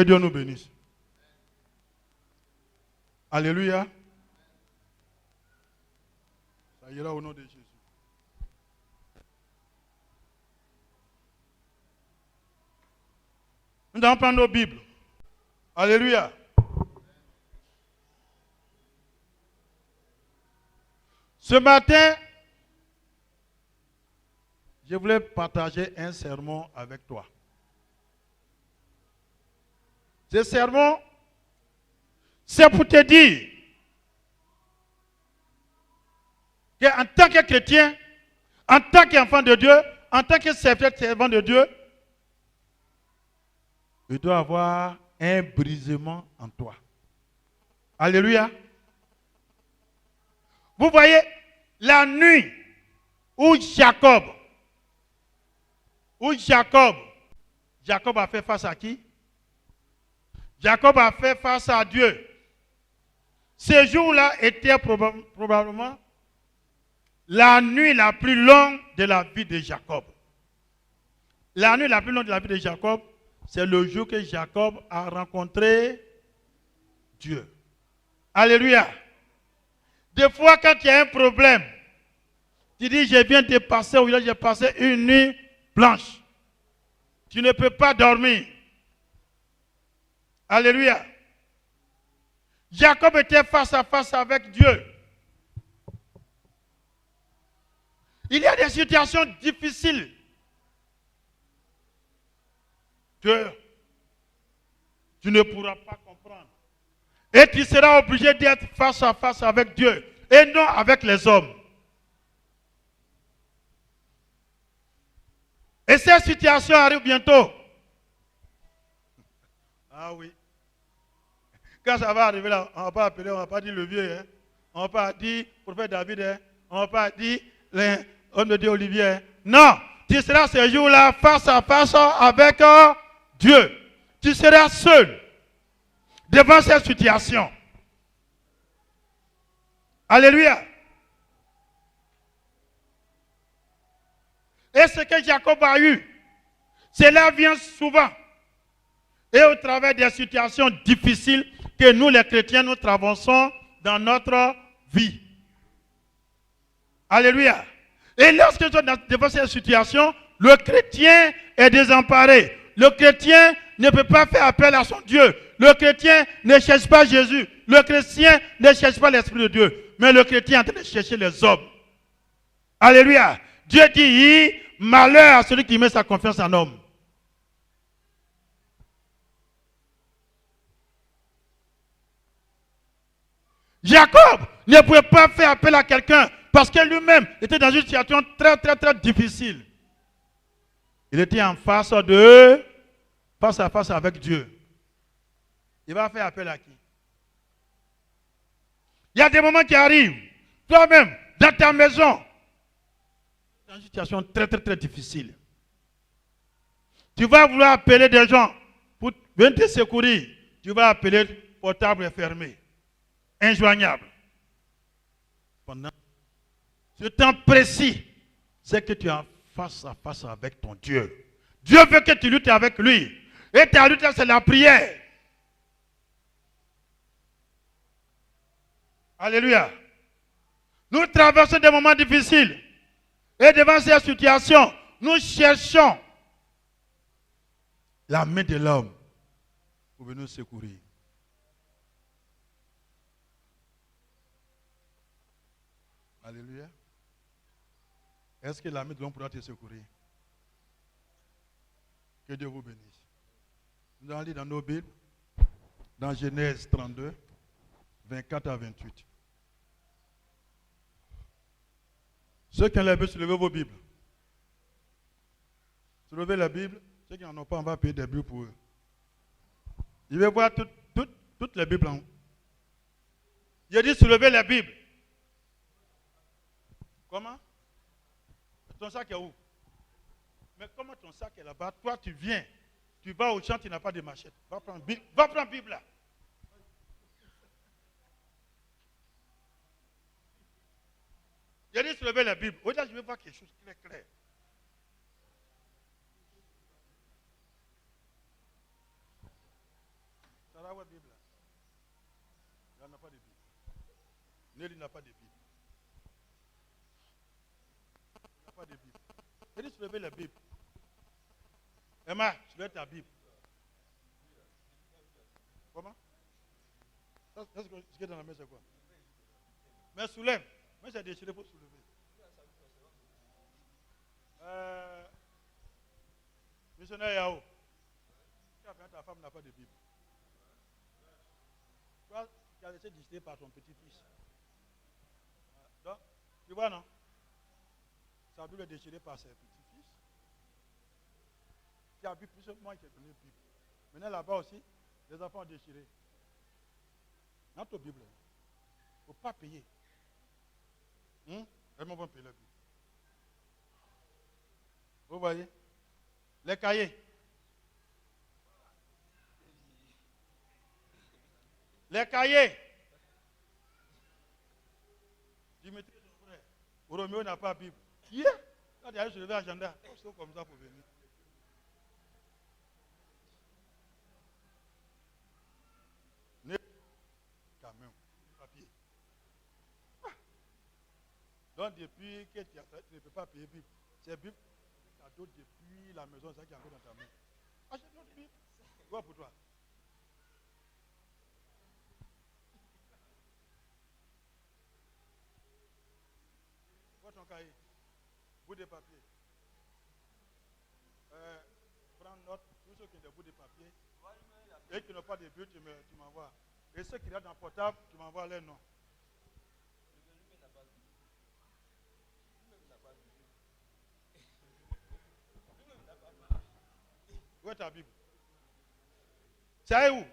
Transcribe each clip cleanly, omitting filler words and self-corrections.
Que Dieu nous bénisse. Alléluia. Ça ira au nom de Jésus. Nous allons prendre nos Bibles. Alléluia. Ce matin, je voulais partager un sermon avec toi. Ce sermon, c'est pour te dire qu'en tant que chrétien, en tant qu'enfant de Dieu, en tant que servant de Dieu, il doit avoir un brisement en toi. Alléluia. Vous voyez, la nuit où Jacob a fait face à qui? Jacob a fait face à Dieu. Ce jour-là était probablement la nuit la plus longue de la vie de Jacob. La nuit la plus longue de la vie de Jacob, c'est le jour que Jacob a rencontré Dieu. Alléluia. Des fois, quand il y a un problème, tu dis, je viens de passer, ou j'ai passé une nuit blanche. Tu ne peux pas dormir. Alléluia. Jacob était face à face avec Dieu. Il y a des situations difficiles que tu ne pourras pas comprendre. Et tu seras obligé d'être face à face avec Dieu et non avec les hommes. Et cette situation arrive bientôt. Ah oui. Quand ça va arriver là, on ne va pas appeler, on ne va pas dire le vieux. Hein? On ne va pas dire prophète David. Hein? On ne va pas dire l'homme de Dieu Olivier. Hein? Non, tu seras ce jour-là face à face avec Dieu. Tu seras seul devant cette situation. Alléluia. Et ce que Jacob a eu, cela vient souvent. Et au travers des situations difficiles que nous les chrétiens, nous traversons dans notre vie. Alléluia. Et lorsque nous sommes devant cette situation, le chrétien est désemparé. Le chrétien ne peut pas faire appel à son Dieu. Le chrétien ne cherche pas Jésus. Le chrétien ne cherche pas l'Esprit de Dieu. Mais le chrétien est en train de chercher les hommes. Alléluia. Dieu dit, malheur à celui qui met sa confiance en homme. Jacob ne pouvait pas faire appel à quelqu'un parce que lui-même était dans une situation très difficile. Il était en face à face avec Dieu. Il va faire appel à qui? Il y a des moments qui arrivent, toi-même, dans ta maison, dans une situation très difficile. Tu vas vouloir appeler des gens pour venir te secourir. Tu vas appeler portable et fermé. Injoignable. Pendant ce temps précis, c'est que tu es en face à face avec ton Dieu. Dieu veut que tu luttes avec lui. Et ta lutte, c'est la prière. Alléluia. Nous traversons des moments difficiles. Et devant ces situations, nous cherchons la main de l'homme pour venir nous secourir. Alléluia. Est-ce que la main de l'homme pourra te secourir? Que Dieu vous bénisse. Nous allons lire dans nos Bibles, dans Genèse 32, 24 à 28. Ceux qui ont la Bible, soulevez vos Bibles. Soulevez la Bible. Ceux qui n'en ont pas, on va payer des Bibles pour eux. Je vais voir toutes les Bibles en haut. J'ai dit soulevez la Bible. Comment? Ton sac est où? Mais comment ton sac est là-bas? Toi, tu viens. Tu vas au champ, tu n'as pas de machette. Va prendre Bible là. J'ai dit soulever la Bible. Aujourd'hui, je vais voir quelque chose de très clair. pas de Bible. Nelly n'a pas de Bible. Il n'a pas de Bible. Il dit soulever la Bible. Emma, soulève ta Bible. Comment? Ça, ce qui est dans la main, c'est quoi? Mais soulève. Moi, j'ai déchiré pour soulever. Missionnaire Yao, ta femme n'a pas de Bible. Toi, tu as laissé déchirer par ton petit-fils. Donc, tu vois, non? Sa Bible est déchirée par ses petits-fils. Tu as vu plusieurs mois qui est donné Bible. Maintenant, là-bas aussi, les enfants ont déchiré. Dans ta Bible, il ne faut pas payer. Elles vont payer la Bible. Vous voyez? Les cahiers. Les cahiers. Dimitri, son frère. Roméo n'a pas de Bible. Yeah. Quand il arrive sur le agenda, c'est comme ça pour venir. Quand même, papier. Donc depuis que tu ne peux pas payer Bible, c'est Bible cadeau depuis la maison, ça qui est encore dans ta main. Achète notre Bible. Quoi pour toi? Vois ton cahier. Bout de papier. Prends note, tous ceux qui ont des bouts de papier et qui n'ont pas de Bible, tu m'envoies. Et ceux qui sont dans le portable, tu m'envoies les noms. Où est ta Bible? C'est où?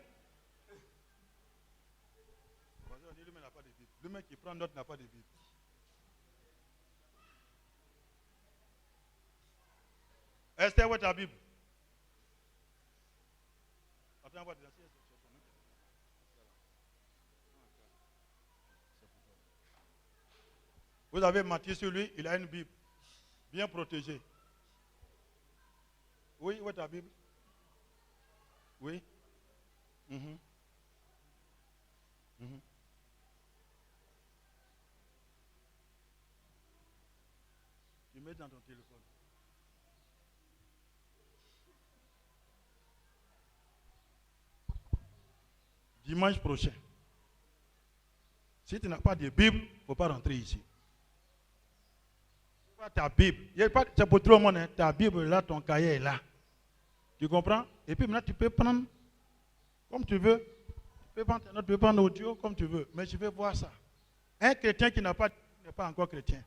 Lui-même n'a pas de Bible. Lui-même qui prend note n'a pas de Bible. Esther, où est ta Bible? Attends, on va dire. Vous avez menti sur lui, il a une Bible. Bien protégée. Oui, où est ta Bible? Oui. Tu mets dans ton téléphone. Dimanche prochain. Si tu n'as pas de Bible, il ne faut pas rentrer ici. Ta Bible, c'est pour tout le monde, hein. Ta Bible est là, ton cahier est là. Tu comprends? Et puis maintenant, tu peux prendre comme tu veux. Tu peux prendre ta note, tu peux prendre audio comme tu veux. Mais je vais voir ça. Un chrétien qui n'a pas n'est pas encore chrétien.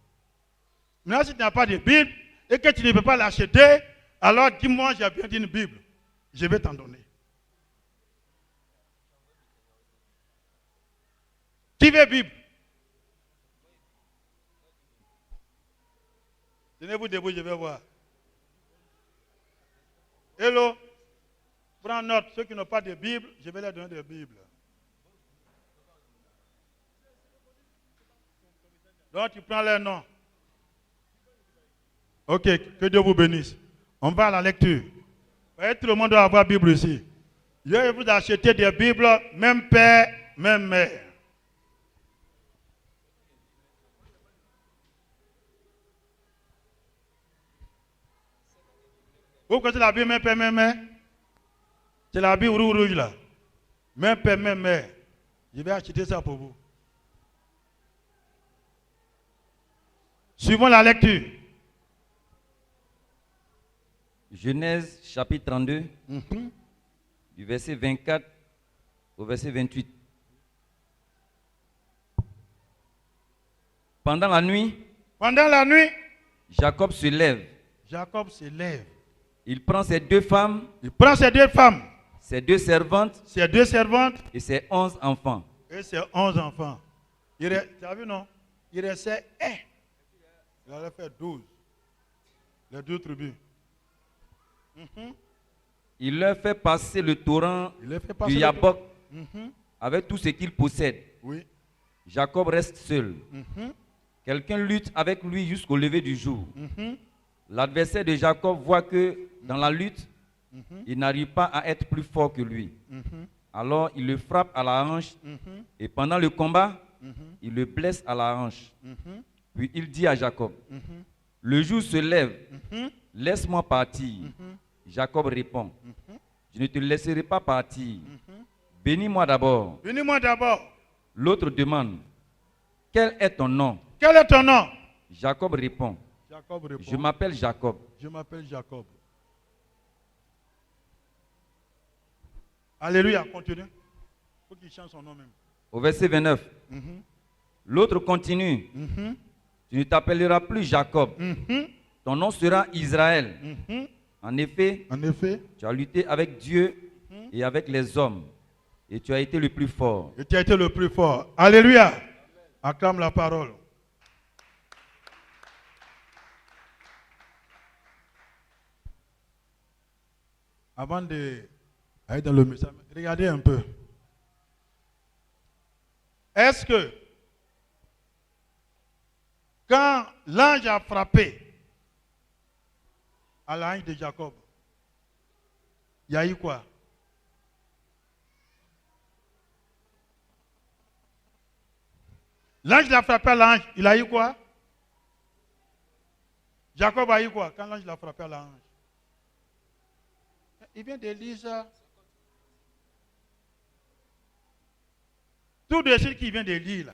Maintenant, si tu n'as pas de Bible et que tu ne peux pas l'acheter, alors dis-moi, j'ai bien dit une Bible. Je vais t'en donner. Qui veut Bible? Tenez-vous debout, je vais voir. Hello. Prends note, ceux qui n'ont pas de Bible, je vais leur donner des Bibles. Donc tu prends leur nom. Ok, que Dieu vous bénisse. On va à la lecture. Vous voyez, tout le monde doit avoir Bible ici. Je vais vous acheter des Bibles, même père, même mère. Vous connaissez la Bible, même père, même mère? C'est la Bible rouge là. Même père, même mère. Je vais acheter ça pour vous. Suivons la lecture. Genèse chapitre 32, du verset 24 au verset 28. Pendant la nuit, Jacob se lève. Il prend ses deux femmes, ses deux servantes, et ses 11 enfants. Tu as vu, non? Il restait un. Il allait faire 12. Les 2 tribus. Il leur fait passer le torrent du Yabok avec tout ce qu'il possède. Oui. Jacob reste seul. Quelqu'un lutte avec lui jusqu'au lever du jour. L'adversaire de Jacob voit que dans la lutte, il n'arrive pas à être plus fort que lui. Alors il le frappe à la hanche et pendant le combat, il le blesse à la hanche. Puis il dit à Jacob, le jour se lève, laisse-moi partir. Jacob répond, je ne te laisserai pas partir. Bénis-moi d'abord. Bénis-moi d'abord. L'autre demande, quel est ton nom? Quel est ton nom? Jacob répond, Jacob répond. je m'appelle Jacob. Je m'appelle Jacob. Alléluia, continue. Il faut qu'il change son nom même. Au verset 29, l'autre continue, tu ne t'appelleras plus Jacob, ton nom sera Israël. En effet, tu as lutté avec Dieu et avec les hommes, et tu as été le plus fort. Et tu as été le plus fort. Alléluia. Acclame la parole. Avant d'aller dans le message, regardez un peu. Est-ce que quand l'ange a frappé à l'ange de Jacob, il y a eu quoi? L'ange l'a frappé à l'ange, il a eu quoi? Jacob a eu quoi quand l'ange l'a frappé à l'ange? Il vient de lire ça. Tout de suite qu'il vient de lire là.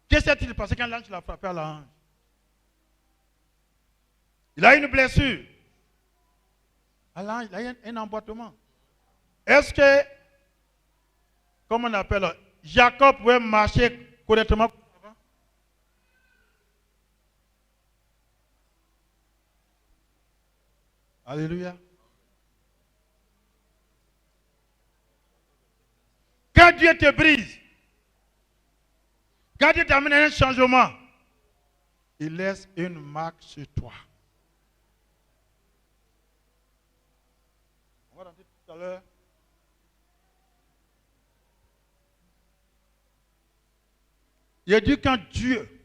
Qu'est-ce qui s'est passé quand l'ange l'a frappé à l'ange? Il a une blessure. À l'ange, il a un emboîtement. Est-ce que, comment on appelle, Jacob pouvait marcher correctement? Alléluia. Quand Dieu te brise, quand Dieu t'amène à un changement, il laisse une marque sur toi. On va rentrer tout à l'heure. Il a dit quand Dieu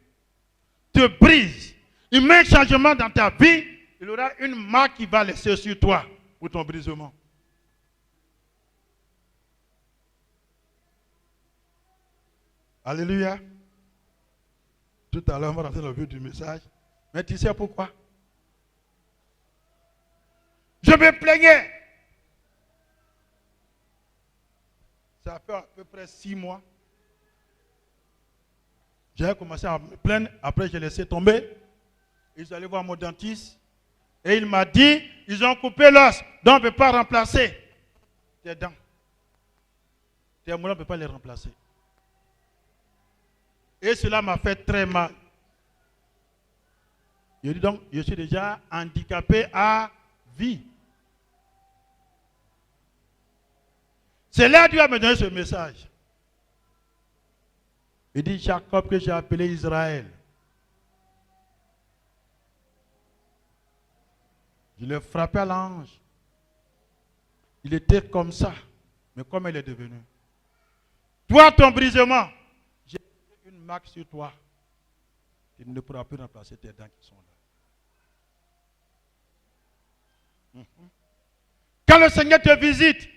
te brise, il met un changement dans ta vie, il aura une marque qui va laisser sur toi pour ton brisement. Alléluia. Tout à l'heure, on va rentrer dans le vif du message. Mais tu sais pourquoi? Je me plaignais. Ça fait à peu près 6 mois. J'ai commencé à me plaindre. Après, j'ai laissé tomber. Ils allaient voir mon dentiste. Et il m'a dit, ils ont coupé l'os. Donc, on ne peut pas remplacer tes dents. Tes mollets, on ne peut pas les remplacer. Et cela m'a fait très mal. Je dis donc, je suis déjà handicapé à vie. C'est là que Dieu a me donné ce message. Il dit Jacob que j'ai appelé Israël. Je l'ai frappé à l'ange. Il était comme ça. Mais comme il est devenu. Toi, ton brisement, j'ai une marque sur toi. Tu ne pourras plus remplacer tes dents qui sont là. Quand le Seigneur te visite,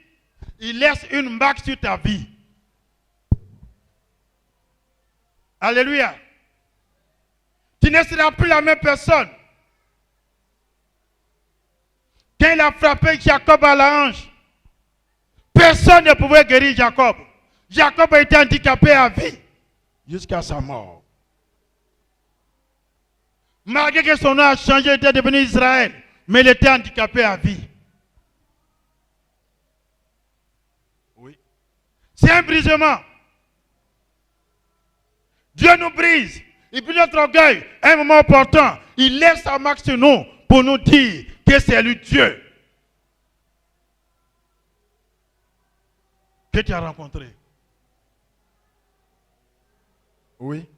il laisse une marque sur ta vie. Alléluia. Tu ne seras plus la même personne. Quand il a frappé Jacob à la hanche, personne ne pouvait guérir Jacob. Jacob a été handicapé à vie jusqu'à sa mort. Malgré que son nom a changé, il était devenu Israël, mais il était handicapé à vie. Oui. C'est un brisement. Dieu nous brise. Il brise notre orgueil. À un moment opportun, il laisse sa marque sur nous pour nous dire que c'est lui Dieu que tu as rencontré. Oui.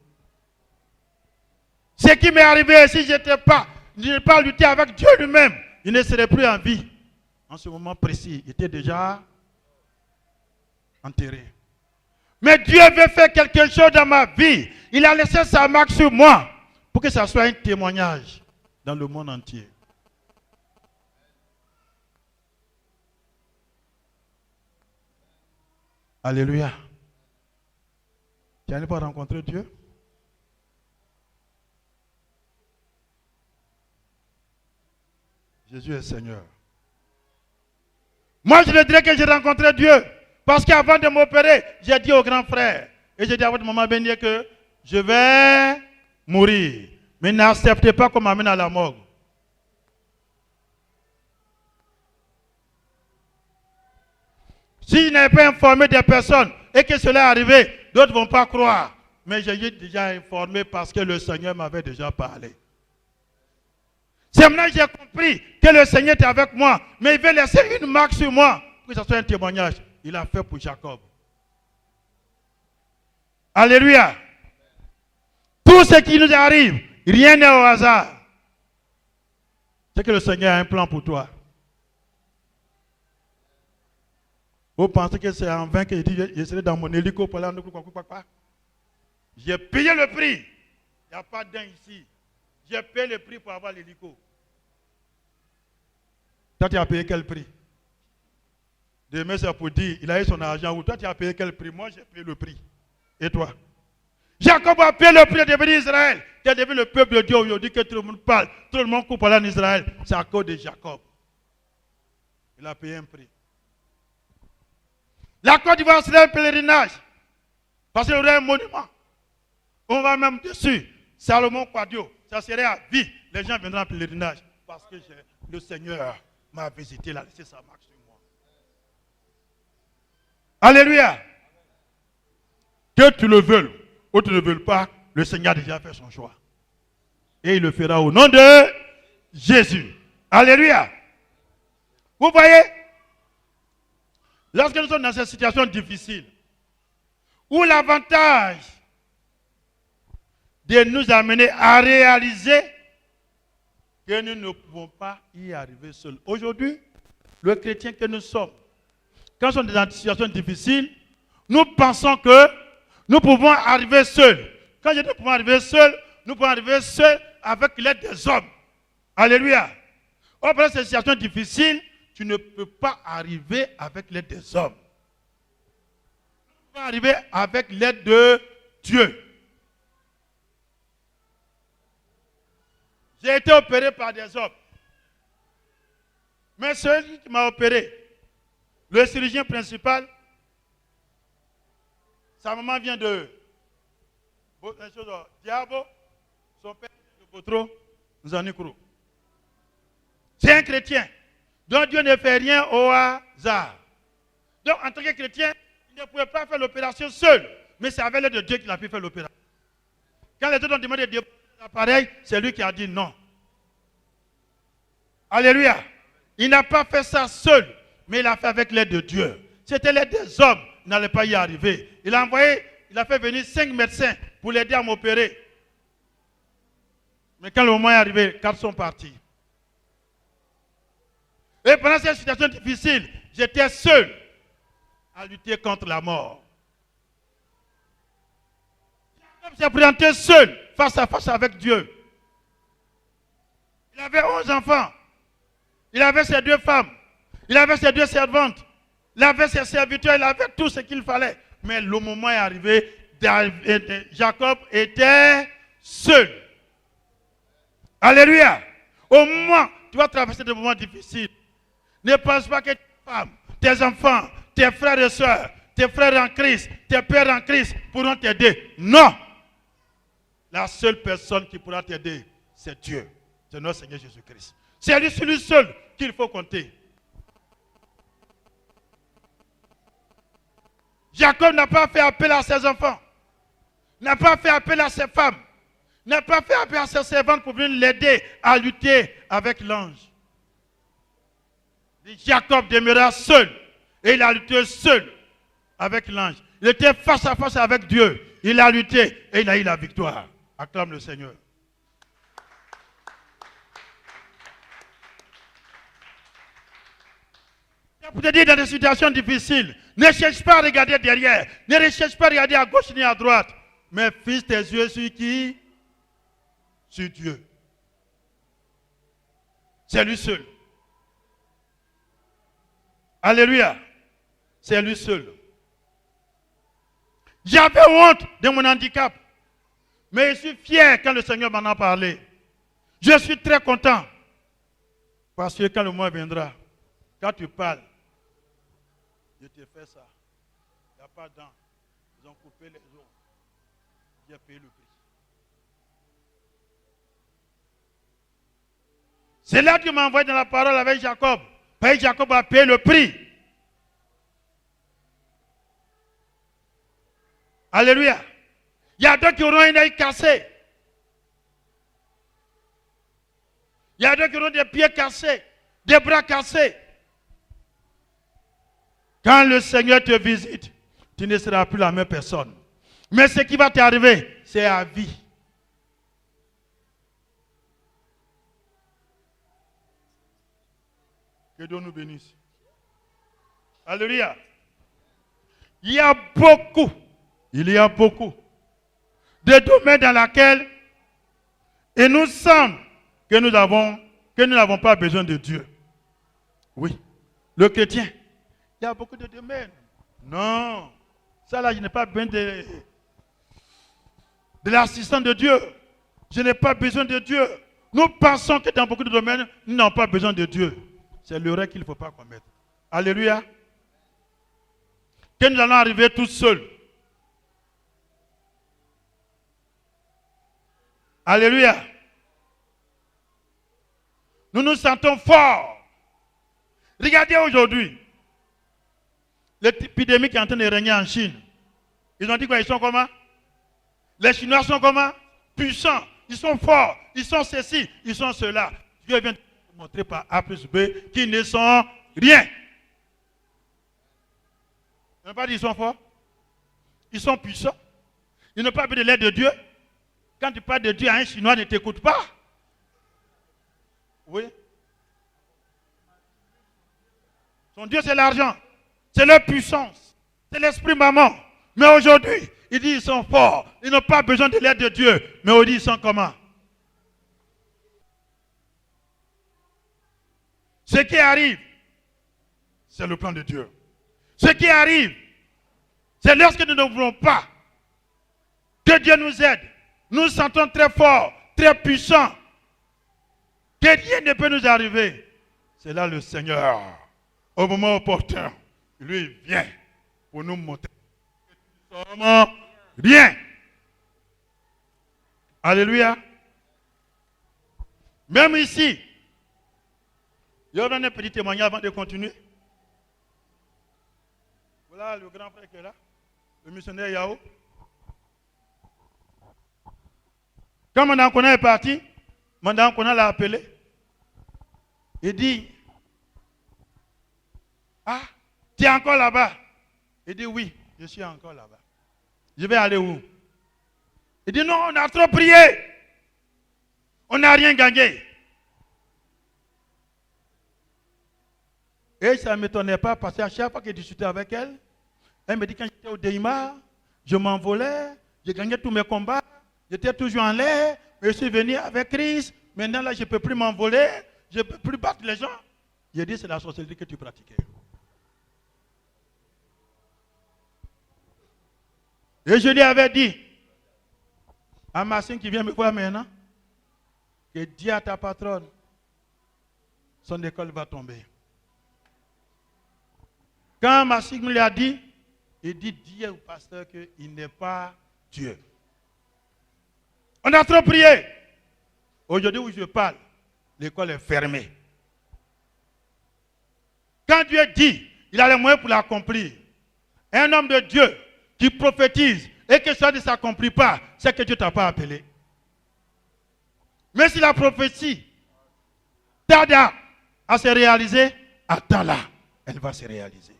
Ce qui m'est arrivé, si je n'ai pas lutté avec Dieu lui-même, il ne serait plus en vie. En ce moment précis, il était déjà enterré. Mais Dieu veut faire quelque chose dans ma vie. Il a laissé sa marque sur moi pour que ça soit un témoignage dans le monde entier. Alléluia. Tu n'as pas rencontré Dieu? Jésus est Seigneur. Moi, je le dirais que j'ai rencontré Dieu. Parce qu'avant de m'opérer, j'ai dit au grand frère, et j'ai dit à votre maman bénie que je vais mourir. Mais n'acceptez pas qu'on m'amène à la morgue. Si je n'avais pas informé des personnes et que cela est arrivé, d'autres ne vont pas croire. Mais j'ai déjà informé parce que le Seigneur m'avait déjà parlé. C'est maintenant que j'ai compris que le Seigneur était avec moi, mais il veut laisser une marque sur moi pour que ce soit un témoignage. Il a fait pour Jacob. Alléluia. Tout ce qui nous arrive, rien n'est au hasard. C'est que le Seigneur a un plan pour toi. Vous pensez que c'est en vain que je serai dans mon hélico pour aller en... J'ai payé le prix. Il n'y a pas d'un ici. J'ai payé le prix pour avoir l'hélico. Toi, tu as payé quel prix? Demain, c'est pour dire, il a eu son argent. Ou toi, tu as payé quel prix? Moi, j'ai payé le prix. Et toi? Jacob a payé le prix de devenir Israël. Qui a devenu le peuple de Dieu aujourd'hui que tout le monde parle. Tout le monde coupe en Israël. C'est à cause de Jacob. Il a payé un prix. La Côte d'Ivoire, c'est un pèlerinage. Parce qu'il y aurait un monument. On va même dessus. Salomon Quadio. Ça serait à vie. Les gens viendront en pèlerinage. Parce que le Seigneur m'a visité, il a laissé sa marque sur moi. Alléluia. Que tu le veuilles ou tu ne le veuilles pas, le Seigneur a déjà fait son choix. Et il le fera au nom de Jésus. Alléluia. Vous voyez, lorsque nous sommes dans cette situation difficile, où l'avantage de nous amener à réaliser que nous ne pouvons pas y arriver seuls. Aujourd'hui, le chrétien que nous sommes, quand nous sommes dans une situation difficile, nous pensons que nous pouvons arriver seuls. Quand je dis nous pouvons arriver seuls, nous pouvons arriver seuls avec l'aide des hommes. Alléluia. Or, dans cette situation difficile, tu ne peux pas arriver avec l'aide des hommes. Tu peux arriver avec l'aide de Dieu. J'ai été opéré par des hommes. Mais celui qui m'a opéré, le chirurgien principal, sa maman vient de Diabo, son père de Botro, Zanikuru. C'est un chrétien. Donc Dieu ne fait rien au hasard. Donc en tant que chrétien, il ne pouvait pas faire l'opération seul. Mais c'est avec l'aide de Dieu qu'il a pu faire l'opération. Quand les autres ont demandé de l'appareil, c'est lui qui a dit non. Alléluia. Il n'a pas fait ça seul, mais il a fait avec l'aide de Dieu. C'était l'aide des hommes, il n'allait pas y arriver. Il a fait venir 5 médecins pour l'aider à m'opérer. Mais quand le moment est arrivé, 4 sont partis. Et pendant cette situation difficile, j'étais seul à lutter contre la mort. Jacob s'est présenté seul, face à face avec Dieu. Il avait 11 enfants. Il avait ses 2 femmes. Il avait ses 2 servantes. Il avait ses serviteurs. Il avait tout ce qu'il fallait. Mais le moment est arrivé, Jacob était seul. Alléluia. Au moment où tu vas traverser des moments difficiles, ne pense pas que tes femmes, tes enfants, tes frères et sœurs, tes frères en Christ, tes pères en Christ pourront t'aider. Non. La seule personne qui pourra t'aider, c'est Dieu. C'est notre Seigneur Jésus-Christ. C'est lui seul qu'il faut compter. Jacob n'a pas fait appel à ses enfants, n'a pas fait appel à ses femmes, n'a pas fait appel à ses servantes pour venir l'aider à lutter avec l'ange. Jacob demeura seul et il a lutté seul avec l'ange. Il était face à face avec Dieu. Il a lutté et il a eu la victoire. Acclame le Seigneur. Pour te dire, dans des situations difficiles, ne cherche pas à regarder derrière, ne recherche pas à regarder à gauche ni à droite, mais fixe tes yeux sur qui? Sur Dieu. C'est lui seul. Alléluia. C'est lui seul. J'avais honte de mon handicap. Mais je suis fier quand le Seigneur m'en a parlé. Je suis très content. Parce que quand le mois viendra, quand tu parles, je te fais ça. Il n'y a pas de dents. Ils ont coupé les os. J'ai payé le prix. C'est là que tu m'as envoyé dans la parole avec Jacob. Parce que Jacob a payé le prix. Alléluia. Il y a d'autres qui auront un œil cassé. Il y a d'autres qui auront des pieds cassés, des bras cassés. Quand le Seigneur te visite, tu ne seras plus la même personne. Mais ce qui va t'arriver, c'est à vie. Que Dieu nous bénisse. Alléluia. Il y a beaucoup de domaines dans lesquels il nous semble que nous n'avons pas besoin de Dieu. Oui. Le chrétien, il y a beaucoup de domaines. Non. Ça là, je n'ai pas besoin de l'assistance de Dieu. Je n'ai pas besoin de Dieu. Nous pensons que dans beaucoup de domaines, nous n'avons pas besoin de Dieu. C'est l'erreur qu'il ne faut pas commettre. Alléluia. Que nous allons arriver tous seuls. Alléluia. Nous nous sentons forts. Regardez aujourd'hui. L'épidémie qui est en train de régner en Chine. Ils ont dit quoi? Ils sont comment? Les Chinois sont comment? Puissants. Ils sont forts. Ils sont ceci. Ils sont cela. Dieu vient de montrer par A plus B qu'ils ne sont rien. Ils n'ont pas dit qu'ils sont forts. Ils sont puissants. Ils n'ont pas besoin de l'aide de Dieu. Quand tu parles de Dieu à un Chinois, ne t'écoute pas. Oui. Son Dieu, c'est l'argent. C'est leur puissance. C'est l'esprit maman. Mais aujourd'hui, il dit qu'ils sont forts. Ils n'ont pas besoin de l'aide de Dieu. Mais aujourd'hui, ils sont comment? Ce qui arrive, c'est le plan de Dieu. Ce qui arrive, c'est lorsque nous ne voulons pas que Dieu nous aide. Nous nous sentons très forts, très puissants. Que rien ne peut nous arriver. C'est là le Seigneur, au moment opportun, lui vient pour nous montrer que nous sommes rien. Alléluia. Même ici, il y aura un petit témoignage avant de continuer. Voilà le grand frère qui est là, le missionnaire Yao. Quand Mme Kona est parti, Mme Kona l'a appelé. Il dit, ah, tu es encore là-bas? Il dit, oui, je suis encore là-bas. Je vais aller où? Il dit, non, on a trop prié. On n'a rien gagné. Et ça ne m'étonnait pas parce qu'à chaque fois que je discutais avec elle, elle me dit quand j'étais au Deima, je m'envolais, j'ai gagné tous mes combats, j'étais toujours en l'air, mais je suis venu avec Christ. Maintenant là, je ne peux plus m'envoler, je ne peux plus battre les gens. J'ai dit, c'est la sorcellerie que tu pratiquais. Et je lui avais dit, à Massine qui vient me voir maintenant, que dis à ta patronne, son école va tomber. Quand Massine me l'a dit, il dit, dis au pasteur qu'il n'est pas Dieu. On a trop prié. Aujourd'hui où je parle, l'école est fermée. Quand Dieu dit, il a les moyens pour l'accomplir. Un homme de Dieu qui prophétise et que ça ne s'accomplit pas, c'est que Dieu ne t'a pas appelé. Mais si la prophétie tarde à se réaliser, attends-la, elle va se réaliser.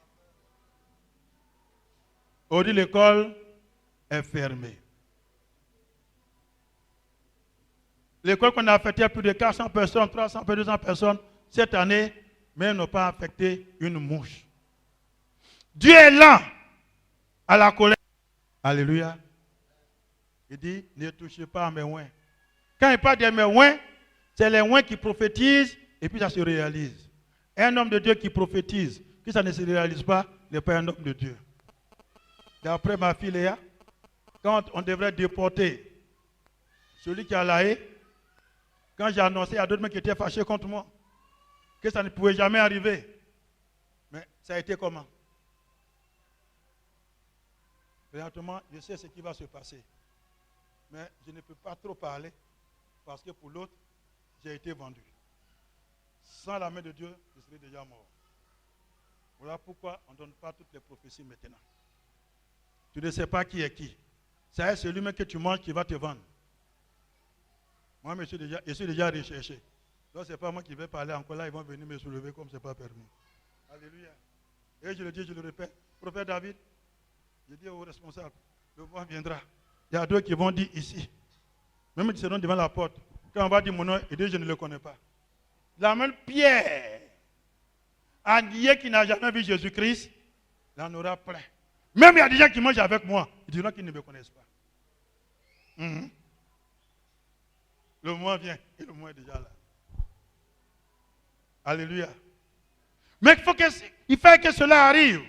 Aujourd'hui, l'école est fermée. L'école qu'on a affectée à plus de 400 personnes, 300, 200 personnes, cette année, mais elles n'ont pas affecté une mouche. Dieu est lent à la colère. Alléluia. Il dit, ne touchez pas à mes oins. Quand il parle de mes oins, c'est les oins qui prophétisent et puis ça se réalise. Un homme de Dieu qui prophétise, que ça ne se réalise pas, n'est pas un homme de Dieu. D'après ma fille Léa, quand on devrait déporter celui qui a la haie, quand j'ai annoncé à d'autres mecs qui étaient fâchés contre moi, que ça ne pouvait jamais arriver. Mais ça a été comment? Présentement, je sais ce qui va se passer. Mais je ne peux pas trop parler parce que pour l'autre, j'ai été vendu. Sans la main de Dieu, je serais déjà mort. Voilà pourquoi on ne donne pas toutes les prophéties maintenant. Tu ne sais pas qui est qui. C'est celui-même que tu manges qui va te vendre. Moi, je suis déjà recherché. Donc, ce n'est pas moi qui vais parler encore là, ils vont venir me soulever comme ce n'est pas permis. Alléluia. Et je le dis, je le répète. Prophète David, je dis aux responsables, le moment viendra. Il y a d'autres qui vont dire ici. Même ils seront devant la porte. Quand on va dire mon nom, ils disent je ne le connais pas. La même Pierre, un niais qui n'a jamais vu Jésus-Christ, il en aura plein. Même il y a des gens qui mangent avec moi, ils diront qu'ils ne me connaissent pas. Le moment vient et le moment est déjà là. Alléluia. Mais il faut que cela arrive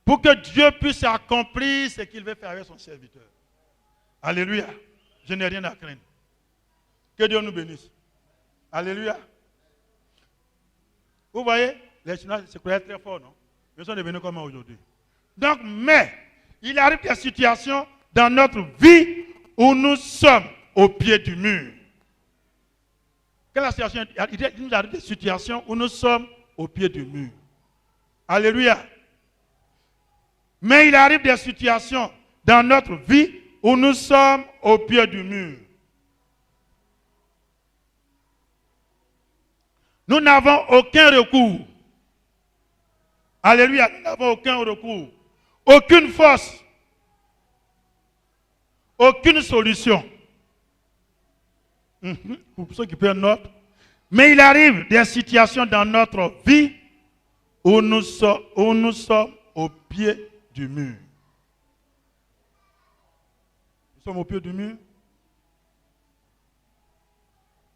pour que Dieu puisse accomplir ce qu'il veut faire avec son serviteur. Alléluia. Je n'ai rien à craindre. Que Dieu nous bénisse. Alléluia. Vous voyez, les Chinois se croyaient très forts, non? Ils sont devenus comme aujourd'hui. Donc, mais, il arrive des situations dans notre vie où nous sommes au pied du mur. Quelle est la situation? Il nous arrive des situations où nous sommes au pied du mur. Alléluia. Mais il arrive des situations dans notre vie où nous sommes au pied du mur. Nous n'avons aucun recours. Alléluia, nous n'avons aucun recours. Aucune force. Aucune solution. Pour ceux qui prennent note. Mais il arrive des situations dans notre vie où nous sommes au pied du mur. Nous sommes au pied du mur.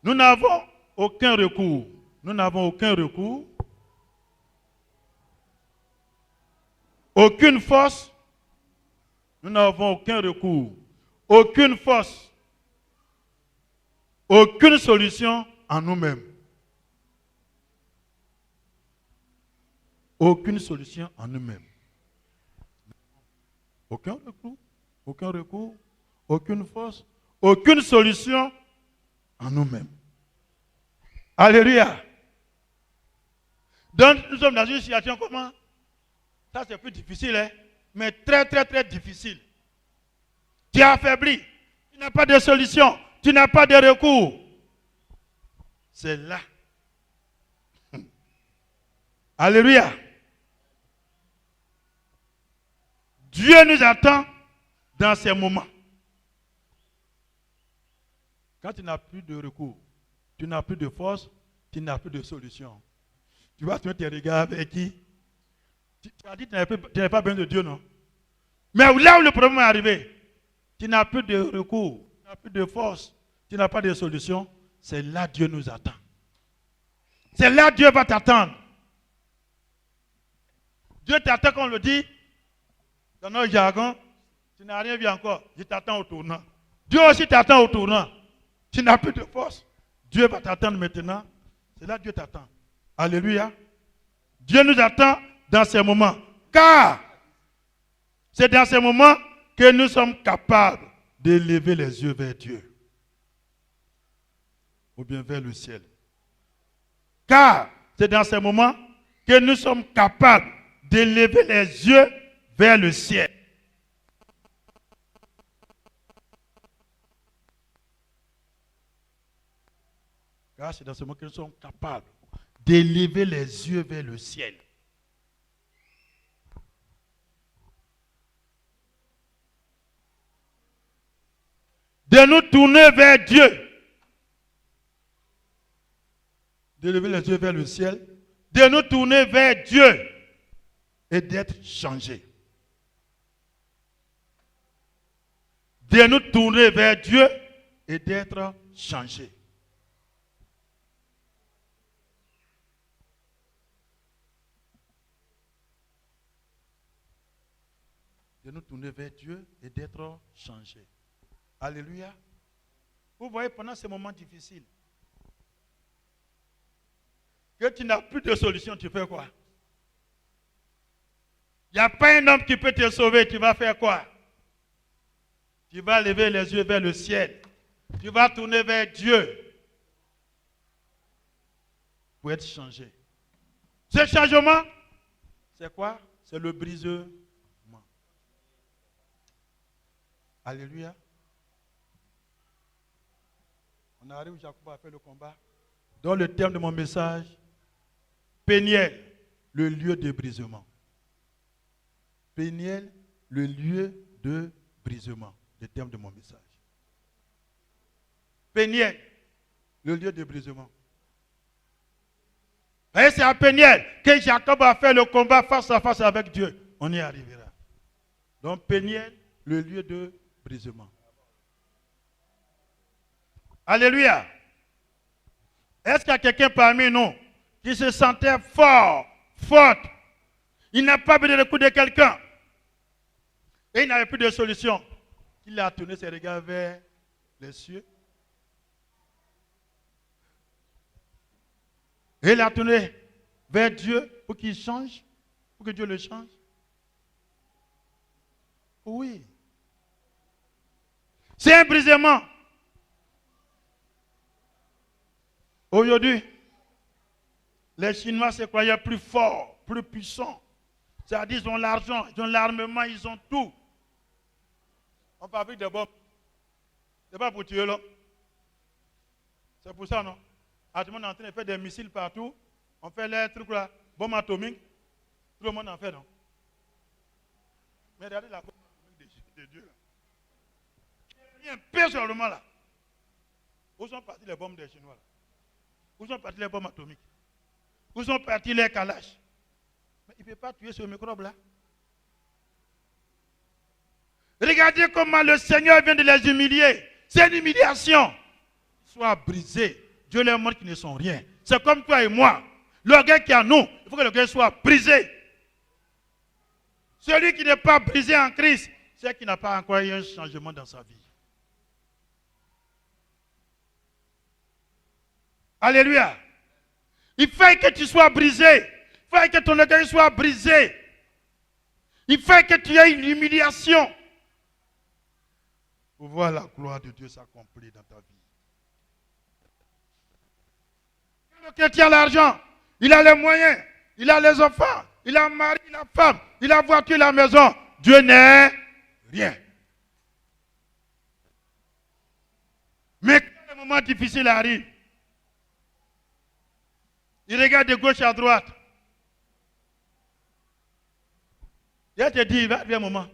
Nous n'avons aucun recours. Nous n'avons aucun recours. Aucune force. Nous n'avons aucun recours. Aucune force. Aucune solution en nous-mêmes. Aucune solution en nous-mêmes. Aucun recours. Aucun recours. Aucune force. Aucune solution en nous-mêmes. Alléluia. Donc, nous sommes dans une situation comment? Ça, c'est plus difficile, hein? Mais très, très, très difficile. Tu es affaibli. Tu n'as pas de solution. Tu n'as pas de recours. C'est là. Alléluia. Dieu nous attend dans ces moments. Quand tu n'as plus de recours, tu n'as plus de force, tu n'as plus de solution. Tu vas te regards avec qui? Tu as dit que tu n'avais pas besoin de Dieu, non? Mais là où le problème est arrivé, tu n'as plus de recours, tu n'as plus de force, tu n'as pas de solution, c'est là que Dieu nous attend. C'est là que Dieu va t'attendre. Dieu t'attend, comme on le dit, dans notre jargon, tu n'as rien vu encore, je t'attends au tournant. Dieu aussi t'attend au tournant. Tu n'as plus de force. Dieu va t'attendre maintenant. C'est là que Dieu t'attend. Alléluia. Dieu nous attend dans ces moments. Car c'est dans ces moments que nous sommes capables d'élever les yeux vers Dieu. Ou bien vers le ciel. Car c'est dans ces moments que nous sommes capables d'élever les yeux vers le ciel. Car c'est dans ce moment que nous sommes capables d'élever les yeux vers le ciel. De nous tourner vers Dieu. D'élever les yeux vers le ciel. De nous tourner vers Dieu. Et d'être changés. De nous tourner vers Dieu et d'être changés. De de nous tourner vers Dieu et d'être changés. Alléluia. Vous voyez, pendant ces moments difficiles, que tu n'as plus de solution, tu fais quoi? Il n'y a pas un homme qui peut te sauver, tu vas faire quoi? Tu vas lever les yeux vers le ciel. Tu vas tourner vers Dieu pour être changé. Ce changement, c'est quoi? C'est le brisement. Alléluia. On arrive où Jacob a fait le combat. Dans le terme de mon message, Péniel, le lieu de brisement. Péniel, le lieu de brisement. Le terme de mon message. Péniel, le lieu de brisement. Et c'est à Péniel que Jacob a fait le combat face à face avec Dieu. On y arrivera. Donc Péniel, le lieu de brisement. Alléluia. Est-ce qu'il y a quelqu'un parmi nous qui se sentait fort, forte? Il n'a pas besoin de l'écoute de quelqu'un. Et il n'avait plus de solution. Il a tourné ses regards vers les cieux. Et il a tourné vers Dieu pour qu'il change, pour que Dieu le change. Oui. C'est un brisement. Aujourd'hui, les Chinois se croyaient plus forts, plus puissants. C'est-à-dire ils ont l'argent, ils ont l'armement, ils ont tout. On fabrique des bombes. Ce n'est pas pour tuer l'homme. C'est pour ça, non? Tout le monde est en train de faire des missiles partout. On fait les trucs là, bombes atomiques. Tout le monde en fait, non? Mais regardez la bombe atomique de Dieu. Là. Il y a un peu seulement là. Où sont parties les bombes des Chinois là? Où sont parties les bombes atomiques? Où sont partis les calaches? Mais il ne peut pas tuer ce microbe là. Regardez comment le Seigneur vient de les humilier. C'est une humiliation. Sois brisé. Dieu les montre qu'ils ne sont rien. C'est comme toi et moi. L'orgueil qui a nous, il faut que l'orgueil soit brisé. Celui qui n'est pas brisé en Christ, c'est qui n'a pas encore eu un changement dans sa vie. Alléluia. Il faut que tu sois brisé. Il faut que ton orgueil soit brisé. Il faut que tu aies une humiliation pour voir la gloire de Dieu s'accomplir dans ta vie. Le chrétien a l'argent, il a les moyens, il a les enfants, il a mari, il a femme, il a voiture, la maison. Dieu n'est rien. Mais quand le moment difficile arrive, il regarde de gauche à droite. Il te dit, il va arriver un moment.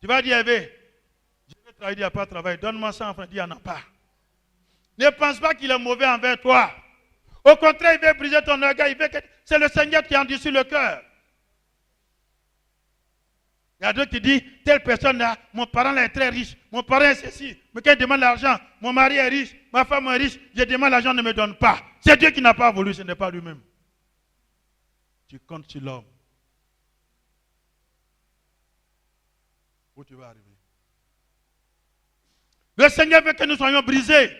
Tu vas dire, je vais travailler, il n'y a pas de travail. Donne-moi 100 francs, il n'y en a pas. Ne pense pas qu'il est mauvais envers toi. Au contraire, il veut briser ton orgueil. C'est le Seigneur qui endurcit le cœur. Il y a d'autres qui disent, telle personne là, mon parent là est très riche, mon parent est ceci, mais quand il demande l'argent, mon mari est riche, ma femme est riche, je demande l'argent, ne me donne pas. C'est Dieu qui n'a pas voulu, ce n'est pas lui-même. Tu comptes sur l'homme. Où tu vas arriver? Le Seigneur veut que nous soyons brisés.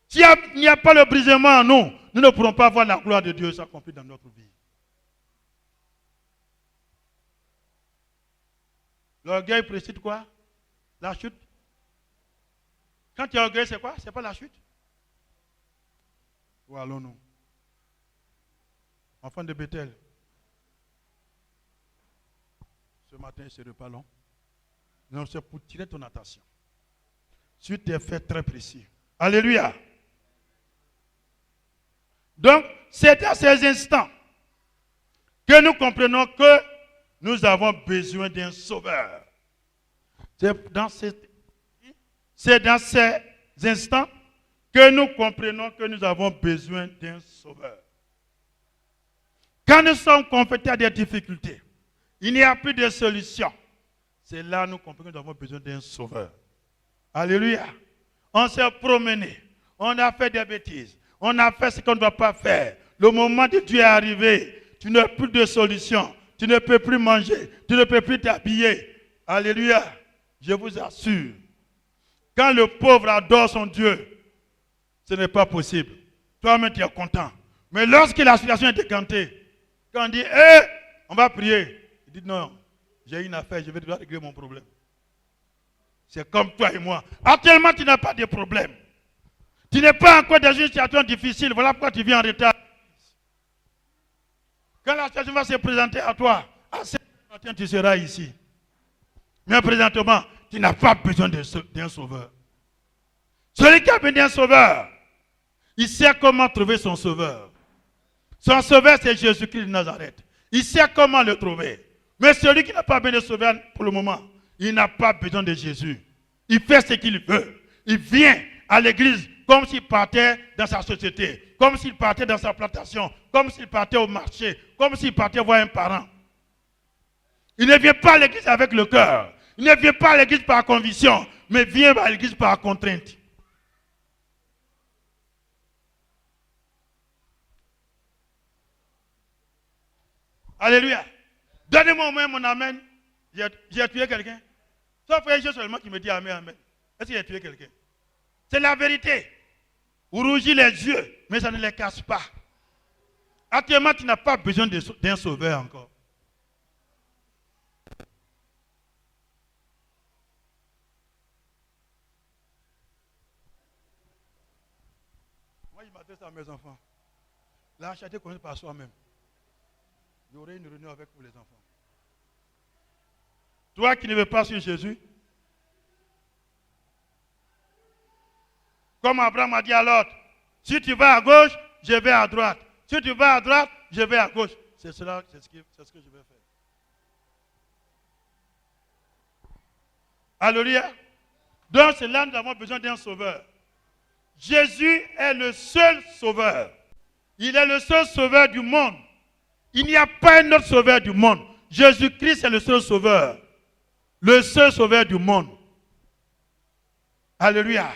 S'il n'y a pas le brisement en nous, nous ne pourrons pas voir la gloire de Dieu s'accomplir dans notre vie. L'orgueil précède quoi? La chute. Quand tu es orgueilleux, c'est quoi? C'est pas la chute. Où allons-nous? Enfant de Bethel. Ce matin, ce repas long. Non, c'est pour tirer ton attention sur tes faits très précis. Alléluia. Donc, c'est à ces instants que nous comprenons que nous avons besoin d'un sauveur. C'est dans ces instants que nous comprenons que nous avons besoin d'un sauveur. Quand nous sommes confrontés à des difficultés, il n'y a plus de solution. C'est là que nous comprenons que nous avons besoin d'un sauveur. Alléluia. On s'est promené, on a fait des bêtises, on a fait ce qu'on ne doit pas faire. Le moment de Dieu est arrivé, tu n'as plus de solution. tu ne peux plus manger, tu ne peux plus t'habiller. Alléluia. Je vous assure, quand le pauvre adore son Dieu, ce n'est pas possible. Toi-même, tu es content. Mais lorsque la situation est décantée, quand on dit, on va prier, il dit non, j'ai une affaire, je vais devoir régler mon problème. C'est comme toi et moi. Actuellement, tu n'as pas de problème. Tu n'es pas encore dans une situation difficile. Voilà pourquoi tu viens en retard. Quand la situation va se présenter à toi, à ce matin, tu seras ici. Mais présentement, tu n'as pas besoin d'un sauveur. Celui qui a besoin d'un sauveur, il sait comment trouver son sauveur. Son sauveur, c'est Jésus-Christ de Nazareth. Il sait comment le trouver. Mais celui qui n'a pas besoin de sauveur pour le moment, il n'a pas besoin de Jésus. Il fait ce qu'il veut. Il vient à l'église comme s'il partait dans sa société, comme s'il partait dans sa plantation, comme s'il partait au marché, comme s'il partait voir un parent. Il ne vient pas à l'église avec le cœur. Il ne vient pas à l'église par conviction, mais vient à l'église par contrainte. Alléluia. Donnez-moi au moins mon amen. J'ai tué quelqu'un. Sauf que j'ai seulement qui me dit amen, amen. Est-ce que j'ai tué quelqu'un? C'est la vérité. Vous rougissez les yeux, mais ça ne les casse pas. Actuellement, tu n'as pas besoin d'un sauveur encore. Moi, je m'adresse à mes enfants. La charité commence par soi-même. Il y aurait une réunion avec vous, les enfants. Toi qui ne veux pas suivre Jésus, comme Abraham a dit à l'autre, si tu vas à gauche, je vais à droite. Si tu vas à droite, je vais à gauche. C'est ce que je vais faire. Alléluia. Donc c'est là que nous avons besoin d'un sauveur. Jésus est le seul sauveur. Il est le seul sauveur du monde. Il n'y a pas un autre sauveur du monde. Jésus-Christ est le seul sauveur. Le seul sauveur du monde. Alléluia.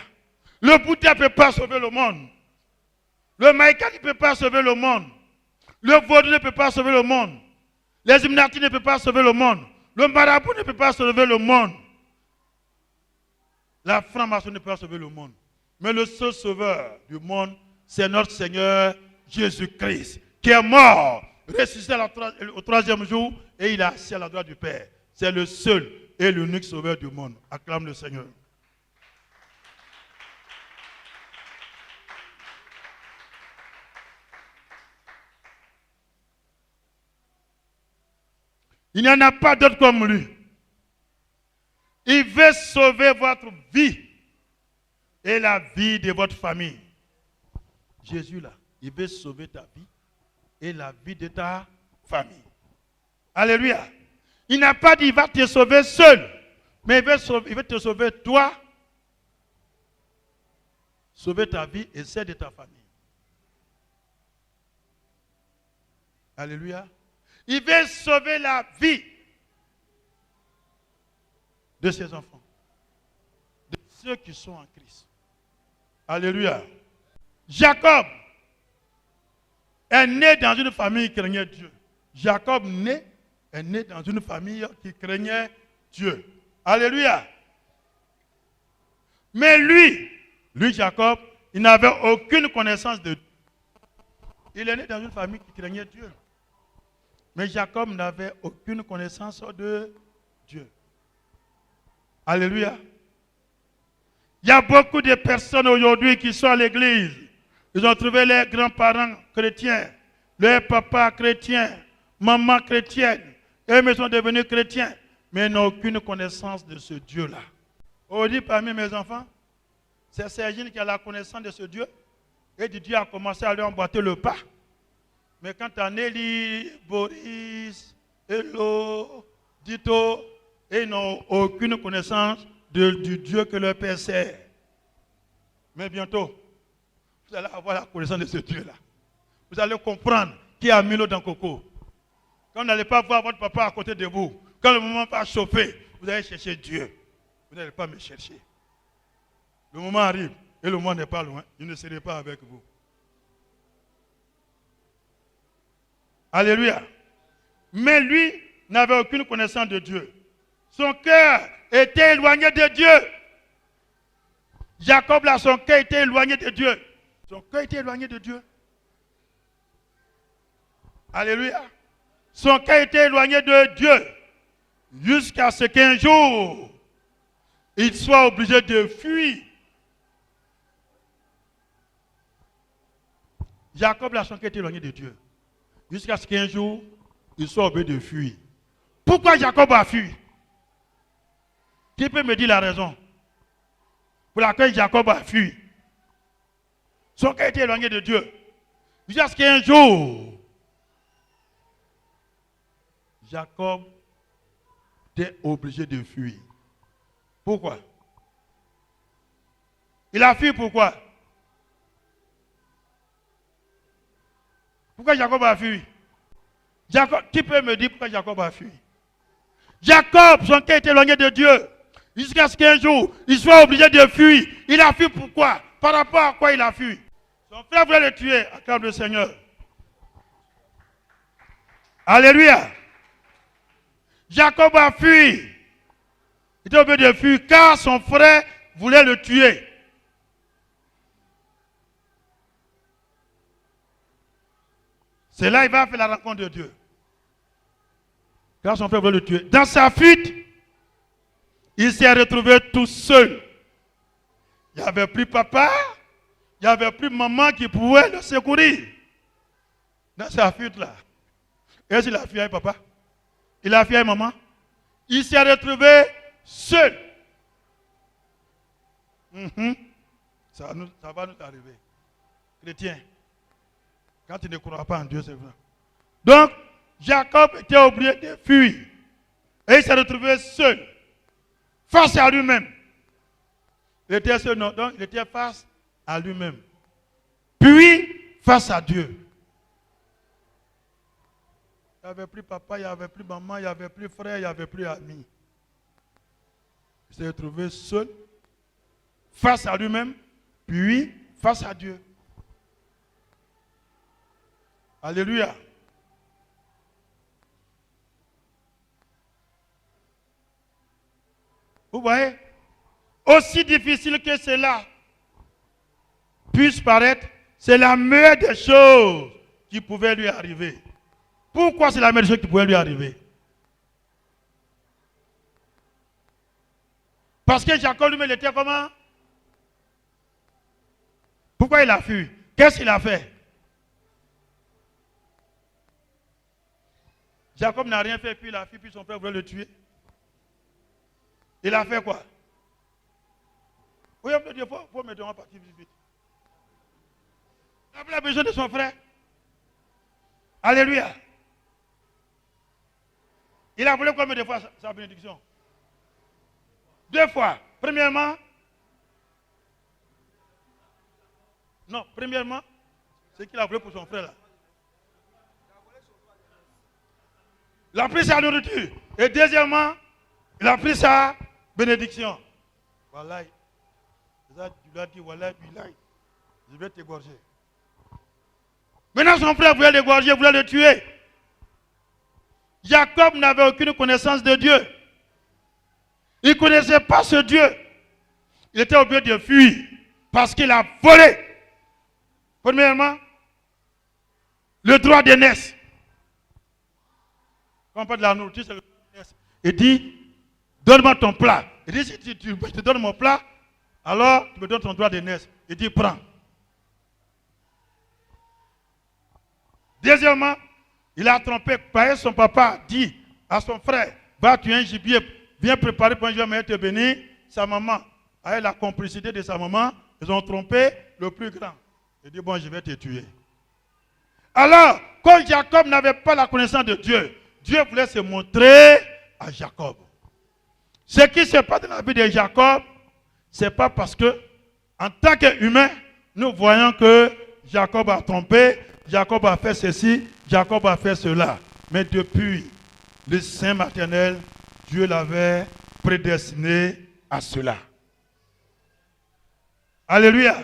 Le Bouddha ne peut pas sauver le monde. Le Maïka ne peut pas sauver le monde. Le Vaudou ne peut pas sauver le monde. Les Illuminati ne peuvent pas sauver le monde. Le Marabout ne peut pas sauver le monde. La franc-maçonnerie ne peut pas sauver le monde. Mais le seul sauveur du monde, c'est notre Seigneur Jésus-Christ, qui est mort, ressuscité au troisième jour, et il est assis à la droite du Père. C'est le seul et l'unique sauveur du monde. Acclame le Seigneur. Il n'y en a pas d'autre comme lui. Il veut sauver votre vie et la vie de votre famille. Jésus là, il veut sauver ta vie et la vie de ta famille. Alléluia. Il n'a pas dit qu'il va te sauver seul, mais il veut te sauver toi, sauver ta vie et celle de ta famille. Alléluia. Il veut sauver la vie de ses enfants, de ceux qui sont en Christ. Alléluia. Jacob est né dans une famille qui craignait Dieu. Jacob est né dans une famille qui craignait Dieu. Alléluia. Mais lui Jacob, il n'avait aucune connaissance de Dieu. Il est né dans une famille qui craignait Dieu. Mais Jacob n'avait aucune connaissance de Dieu. Alléluia. Il y a beaucoup de personnes aujourd'hui qui sont à l'église. Ils ont trouvé leurs grands-parents chrétiens, leurs papas chrétiens, maman chrétienne. Eux sont devenus chrétiens, mais ils n'ont aucune connaissance de ce Dieu-là. Aujourd'hui, parmi mes enfants, c'est Sergine qui a la connaissance de ce Dieu. Et Dieu a commencé à lui emboîter le pas. Mais quant à Nelly, Boris, Hello, Dito, ils n'ont aucune connaissance du Dieu que leur père sert. Mais bientôt, vous allez avoir la connaissance de ce Dieu-là. Vous allez comprendre qui a mis l'eau dans le coco. Quand vous n'allez pas voir votre papa à côté de vous, quand le moment va chauffer, vous allez chercher Dieu. Vous n'allez pas me chercher. Le moment arrive et le moment n'est pas loin. Je ne serai pas avec vous. Alléluia. Mais lui n'avait aucune connaissance de Dieu. Son cœur était éloigné de Dieu. Jacob, là, son cœur était éloigné de Dieu. Son cœur était éloigné de Dieu. Alléluia. Son cœur était éloigné de Dieu. Jusqu'à ce qu'un jour, il soit obligé de fuir. Jacob, là, son cœur était éloigné de Dieu. Jusqu'à ce qu'un jour, il soit obligé de fuir. Pourquoi Jacob a fui? Qui peut me dire la raison pour laquelle Jacob a fui? Son cœur était éloigné de Dieu. Jusqu'à ce qu'un jour, Jacob était obligé de fuir. Pourquoi? Il a fui pourquoi? Pourquoi Jacob a fui? Jacob, qui peut me dire pourquoi Jacob a fui? Jacob, son cœur était éloigné de Dieu. Jusqu'à ce qu'un jour, il soit obligé de fuir. Il a fui pourquoi? Par rapport à quoi il a fui? Son frère voulait le tuer. Acclame le Seigneur. Alléluia. Jacob a fui. Il était obligé de fuir car son frère voulait le tuer. C'est là qu'il va faire la rencontre de Dieu. Car son frère voulait le tuer. Dans sa fuite, il s'est retrouvé tout seul. Il n'y avait plus papa, il n'y avait plus maman qui pouvait le secourir. Dans sa fuite là. Est-ce qu'il a fui avec papa? Il a fui avec maman? Il s'est retrouvé seul. Ça va nous arriver. Chrétien, quand tu ne crois pas en Dieu, c'est vrai. Donc, Jacob était obligé de fuir. Et il s'est retrouvé seul. Face à lui-même. Il était seul, non, donc il était face à lui-même. Puis, face à Dieu. Il n'y avait plus papa, il n'y avait plus maman, il n'y avait plus frère, il n'y avait plus amis. Il s'est retrouvé seul, face à lui-même, puis face à Dieu. Alléluia. Vous voyez? Aussi difficile que cela puisse paraître, c'est la meilleure des choses qui pouvait lui arriver. Pourquoi c'est la meilleure chose qui pouvait lui arriver? Parce que Jacob lui-même était comment? Pourquoi il a fui? Qu'est-ce qu'il a fait? Jacob n'a rien fait, puis il a fui, puis son père voulait le tuer. Il a fait quoi? Oui, il faut me donner un parti vite. Il a besoin de son frère. Alléluia. Il a voulu combien de fois sa bénédiction? 2 fois. Premièrement, c'est qu'il a voulu pour son frère là. Il a pris sa nourriture. Et deuxièmement, il a pris sa bénédiction. Voilà. Tu lui as dit, voilà, je vais t'égorger. Maintenant, son frère voulait l'égorger, voulait le tuer. Jacob n'avait aucune connaissance de Dieu. Il ne connaissait pas ce Dieu. Il était obligé de fuir parce qu'il a volé. Premièrement, le droit d'aînesse. Quand on parle de la nourriture, c'est le droit d'aînesse. Il dit, donne-moi ton plat. Il dit, si je te donne mon plat, alors tu me donnes ton droit d'aînesse. Il dit, prends. Deuxièmement, il a trompé. Son papa dit à son frère, va tuer un gibier, viens préparer pour un jour, mais te bénir. Sa maman, avec la complicité de sa maman, ils ont trompé le plus grand. Il dit, bon, je vais te tuer. Alors, quand Jacob n'avait pas la connaissance de Dieu, Dieu voulait se montrer à Jacob. Ce qui se passe dans la vie de Jacob, ce n'est pas parce que, en tant qu'humain, nous voyons que Jacob a trompé, Jacob a fait ceci, Jacob a fait cela. Mais depuis le sein maternel, Dieu l'avait prédestiné à cela. Alléluia.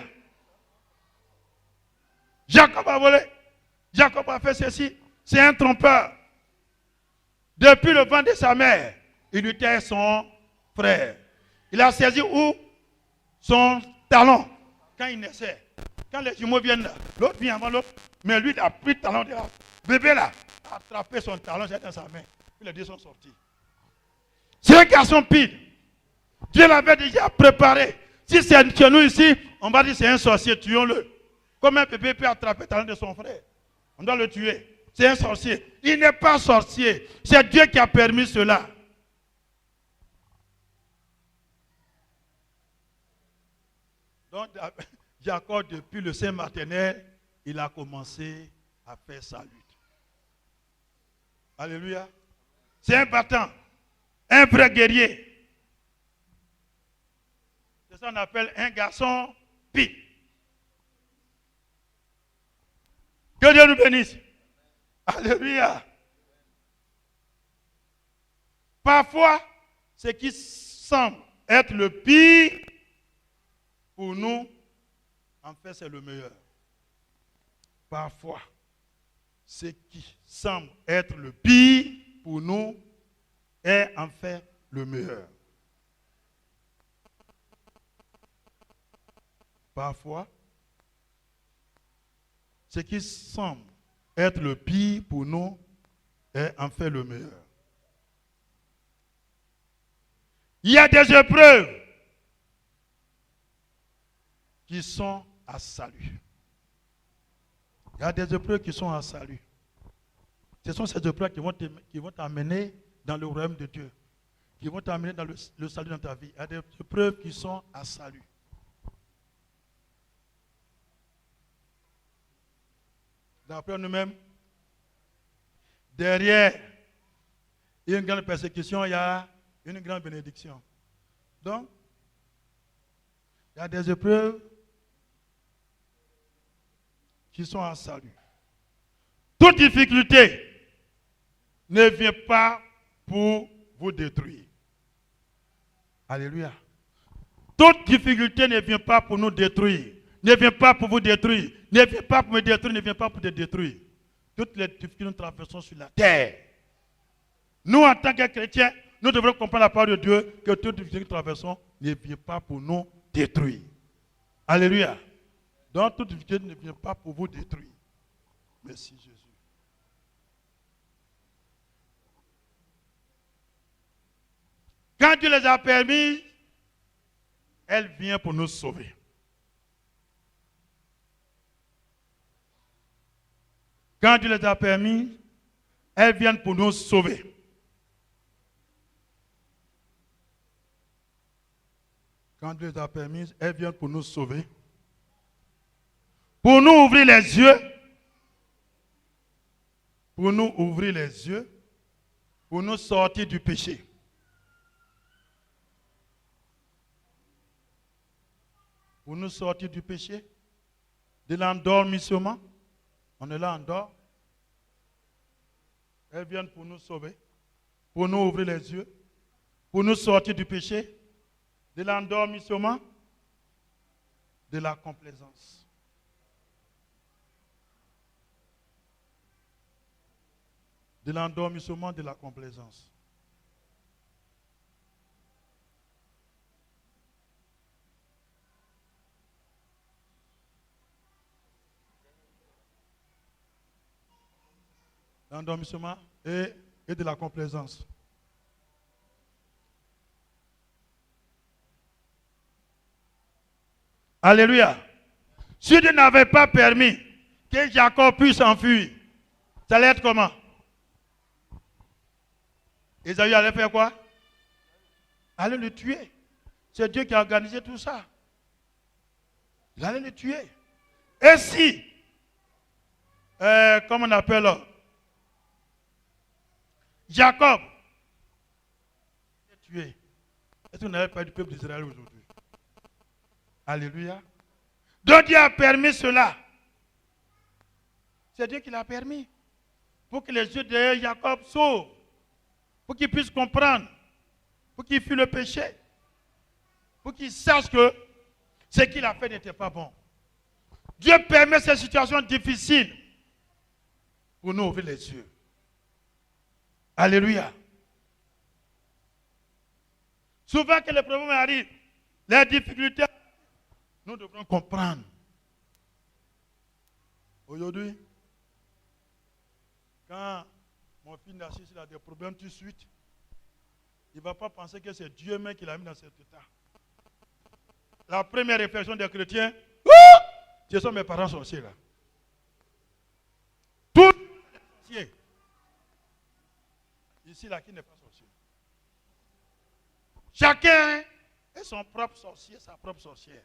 Jacob a volé. Jacob a fait ceci. C'est un trompeur. Depuis le ventre de sa mère, il luttait son frère. Il a saisi où? Son talon. Quand il naissait. Quand les jumeaux viennent là, l'autre vient avant l'autre. Mais lui, il a pris le talon de la bébé là, a attrapé son talon dans sa main. Puis les deux sont sortis. C'est un garçon pire. Dieu l'avait déjà préparé. Si c'est chez nous ici, on va dire c'est un sorcier, tuons-le. Comme un bébé peut attraper le talon de son frère. On doit le tuer. C'est un sorcier. Il n'est pas sorcier. C'est Dieu qui a permis cela. Donc, Jacob, depuis le sein maternel, il a commencé à faire sa lutte. Alléluia. C'est un battant. Un vrai guerrier. C'est ça qu'on appelle un garçon pire. Que Dieu nous bénisse. Alléluia. Parfois, ce qui semble être le pire pour nous, en fait, c'est le meilleur. Parfois, ce qui semble être le pire pour nous est en fait le meilleur. Parfois, ce qui semble être le pire pour nous est en fait le meilleur. Il y a des épreuves qui sont à salut. Il y a des épreuves qui sont à salut. Ce sont ces épreuves qui vont t'amener dans le royaume de Dieu, qui vont t'amener dans le salut dans ta vie. Il y a des épreuves qui sont à salut. D'après nous-mêmes, derrière une grande persécution, il y a une grande bénédiction. Donc, il y a des épreuves qui sont à salut. Toute difficulté ne vient pas pour vous détruire. Alléluia. Toute difficulté ne vient pas pour nous détruire. Ne vient pas pour vous détruire. Ne vient pas pour me détruire. Ne vient pas pour te détruire. Toutes les difficultés que nous traversons sur la terre. Nous, en tant que chrétiens, nous devons comprendre la parole de Dieu que toutes les difficultés que nous traversons ne viennent pas pour nous détruire. Alléluia. Donc, toute difficulté ne vient pas pour vous détruire. Merci Jésus. Quand Dieu les a permis, elle vient pour nous sauver. Quand Dieu les a permis, elles viennent pour nous sauver. Quand Dieu les a permis, elles viennent pour nous sauver. Pour nous ouvrir les yeux. Pour nous ouvrir les yeux. Pour nous sortir du péché. Pour nous sortir du péché. De l'endormissement. On est là en dehors. Elles viennent pour nous sauver, pour nous ouvrir les yeux, pour nous sortir du péché, de l'endormissement, de la complaisance. De l'endormissement, de la complaisance. L'endormissement et de la complaisance. Alléluia. Si Dieu n'avait pas permis que Jacob puisse s'enfuir, ça allait être comment? Ésaü allait faire quoi? Allait le tuer. C'est Dieu qui a organisé tout ça. Il allait le tuer. Et si, comment on appelle Jacob est tué. Est-ce qu'on n'avait pas du peuple d'Israël aujourd'hui? Alléluia. Donc Dieu a permis cela. C'est Dieu qui l'a permis. Pour que les yeux de Jacob s'ouvrent. Pour qu'il puisse comprendre. Pour qu'il fuit le péché. Pour qu'il sache que ce qu'il a fait n'était pas bon. Dieu permet ces situations difficiles pour nous ouvrir les yeux. Alléluia. Souvent que les problèmes arrivent, les difficultés, nous devrons comprendre. Aujourd'hui, quand mon fils Narcisse a des problèmes tout de suite, il ne va pas penser que c'est Dieu même qui l'a mis dans cet état. La première réflexion des chrétiens, ce sont mes parents sorciers là. Tous les sorciers. Ici là, qui n'est pas sorcier. Chacun est son propre sorcier, sa propre sorcière.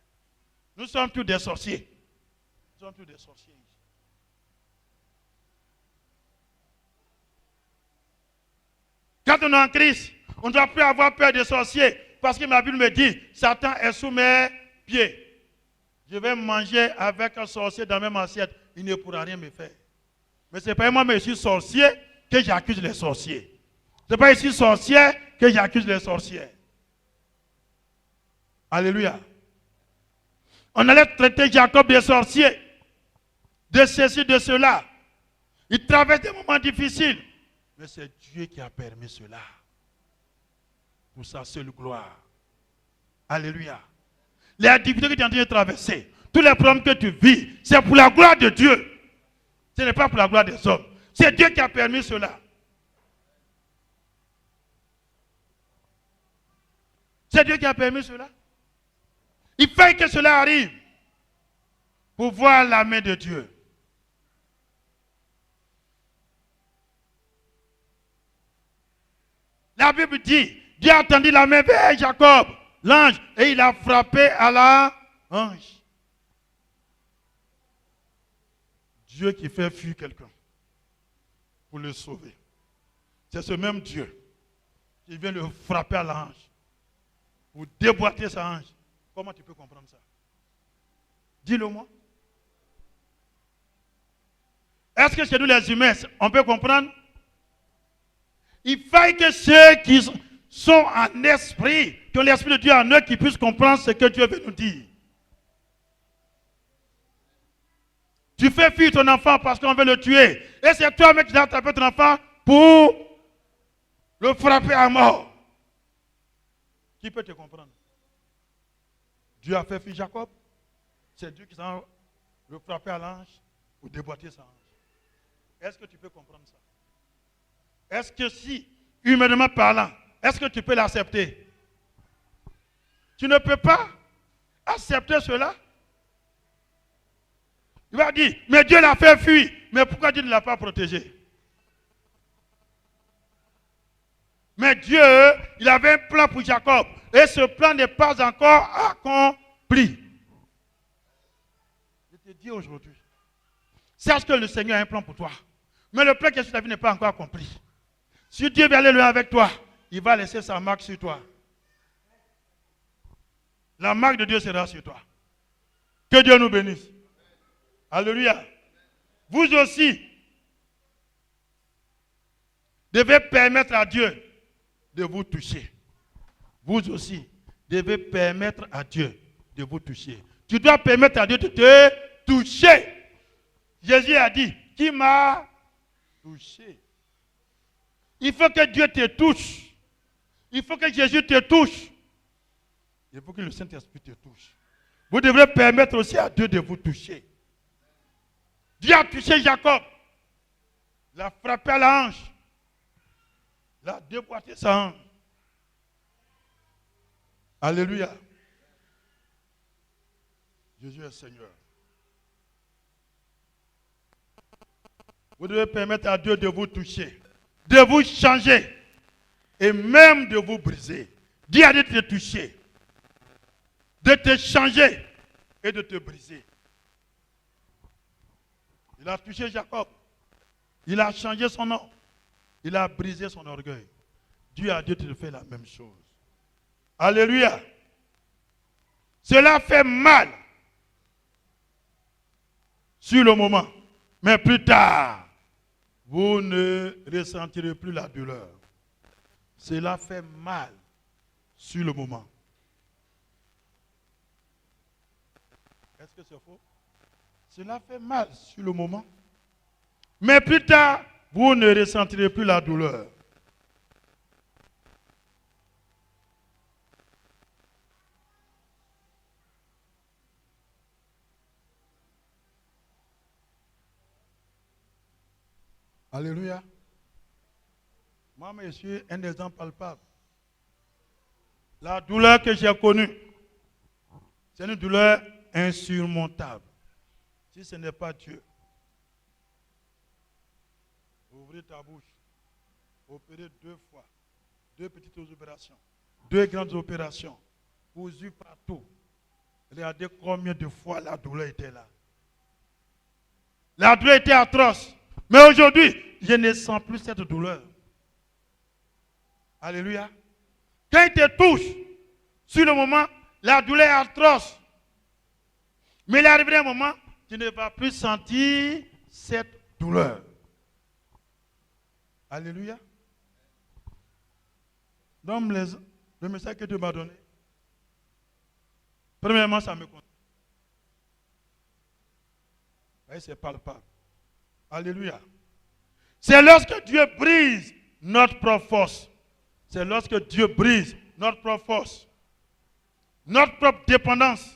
Nous sommes tous des sorciers. Nous sommes tous des sorciers ici. Quand on est en Christ, on ne doit plus avoir peur des sorciers. Parce que ma Bible me dit, Satan est sous mes pieds. Je vais manger avec un sorcier dans la même assiette. Il ne pourra rien me faire. Mais ce n'est pas moi, mais je suis sorcier, que j'accuse les sorciers. Ce n'est pas ici sorcier que j'accuse les sorcières. Alléluia. On allait traiter Jacob de sorcier, de ceci, de cela. Il traverse des moments difficiles. Mais c'est Dieu qui a permis cela. Pour sa seule gloire. Alléluia. Les difficultés que tu es en train de traverser, tous les problèmes que tu vis, c'est pour la gloire de Dieu. Ce n'est pas pour la gloire des hommes. C'est Dieu qui a permis cela. C'est Dieu qui a permis cela. Il faut que cela arrive pour voir la main de Dieu. La Bible dit, Dieu a tendu la main vers Jacob, l'ange, et il a frappé à la hanche. Dieu qui fait fuir quelqu'un pour le sauver. C'est ce même Dieu qui vient le frapper à la hanche pour déboîter sa hanche. Comment tu peux comprendre ça? Dis-le moi. Est-ce que chez nous les humains, on peut comprendre? Il faut que ceux qui sont en esprit, qui ont l'esprit de Dieu en eux, qui puissent comprendre ce que Dieu veut nous dire. Tu fais fuir ton enfant parce qu'on veut le tuer. Et c'est toi-même qui as tapé ton enfant pour le frapper à mort. Qui peut te comprendre? Dieu a fait fuir Jacob. C'est Dieu qui a le frappé à l'ange pour déboîter sa hanche. Est-ce que tu peux comprendre ça? Est-ce que si, humainement parlant, est-ce que tu peux l'accepter? Tu ne peux pas accepter cela? Il va dire, mais Dieu l'a fait fuir. Mais pourquoi Dieu ne l'a pas protégé? Mais Dieu, il avait un plan pour Jacob. Et ce plan n'est pas encore accompli. Je te dis aujourd'hui, sache que le Seigneur a un plan pour toi. Mais le plan qui est sur ta vie n'est pas encore accompli. Si Dieu vient aller loin avec toi, il va laisser sa marque sur toi. La marque de Dieu sera sur toi. Que Dieu nous bénisse. Alléluia. Vous aussi, devez permettre à Dieu de vous toucher. Vous aussi, devez permettre à Dieu de vous toucher. Tu dois permettre à Dieu de te toucher. Jésus a dit, qui m'a touché? Il faut que Dieu te touche. Il faut que Jésus te touche. Il faut que le Saint-Esprit te touche. Vous devrez permettre aussi à Dieu de vous toucher. Dieu a touché Jacob. Il a frappé à la hanche. Il a déboîté sa hanche. Alléluia. Jésus est Seigneur. Vous devez permettre à Dieu de vous toucher, de vous changer et même de vous briser. Dieu a dit de te toucher, de te changer et de te briser. Il a touché Jacob. Il a changé son nom. Il a brisé son orgueil. Dieu a dit de faire la même chose. Alléluia. Cela fait mal sur le moment. Mais plus tard, vous ne ressentirez plus la douleur. Cela fait mal sur le moment. Est-ce que c'est faux? Cela fait mal sur le moment. Mais plus tard, vous ne ressentirez plus la douleur. Alléluia. Moi, je suis un exemple palpable. La douleur que j'ai connue, c'est une douleur insurmontable. Si ce n'est pas Dieu, ouvrez ta bouche, opérez 2 fois, 2 petites opérations, 2 grandes opérations, cousu partout. Regardez combien de fois la douleur était là. La douleur était atroce. Mais aujourd'hui, je ne sens plus cette douleur. Alléluia. Quand il te touche, sur le moment, la douleur est atroce. Mais il arrivera un moment, tu ne vas plus sentir cette douleur. Alléluia. Donc, le message que Dieu m'a donné, premièrement, ça me compte. C'est palpable. Alléluia. C'est lorsque Dieu brise notre propre force. C'est lorsque Dieu brise notre propre force. Notre propre dépendance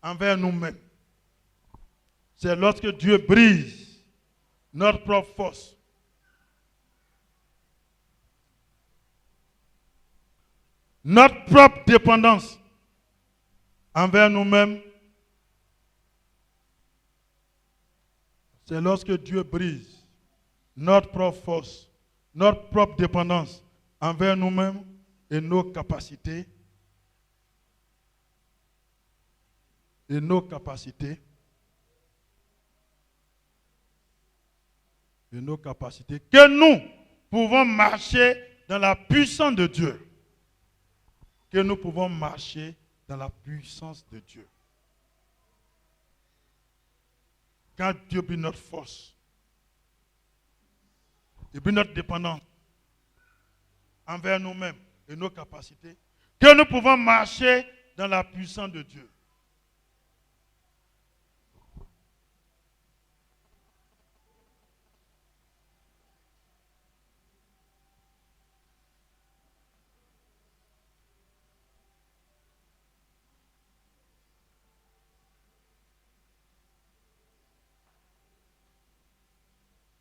envers nous-mêmes. C'est lorsque Dieu brise notre propre force. Notre propre dépendance envers nous-mêmes. C'est lorsque Dieu brise notre propre force, notre propre dépendance envers nous-mêmes et nos capacités. Et nos capacités. Et nos capacités. Que nous pouvons marcher dans la puissance de Dieu. Que nous pouvons marcher dans la puissance de Dieu. Quand Dieu brise notre force, il brise notre dépendance envers nous-mêmes et nos capacités, que nous pouvons marcher dans la puissance de Dieu.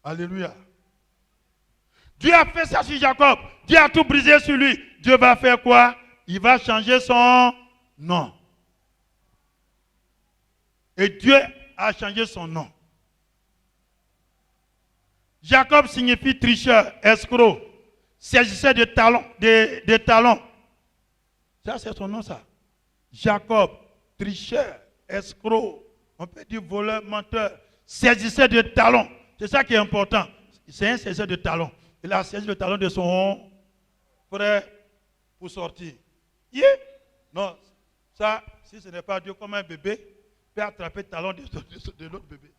Alléluia. Dieu a fait ça sur Jacob. Dieu a tout brisé sur lui. Dieu va faire quoi? Il va changer son nom. Et Dieu a changé son nom. Jacob signifie tricheur, escroc, saisisseur de talons. Ça, c'est son nom, ça. Jacob, tricheur, escroc, on peut dire voleur, menteur, saisisseur de talons. C'est ça qui est important. C'est un saisisseur de talons. Il a saisi le talon de son frère pour sortir. Yeah. Non, ça, si ce n'est pas Dieu, comme un bébé peut attraper le talon de l'autre bébé.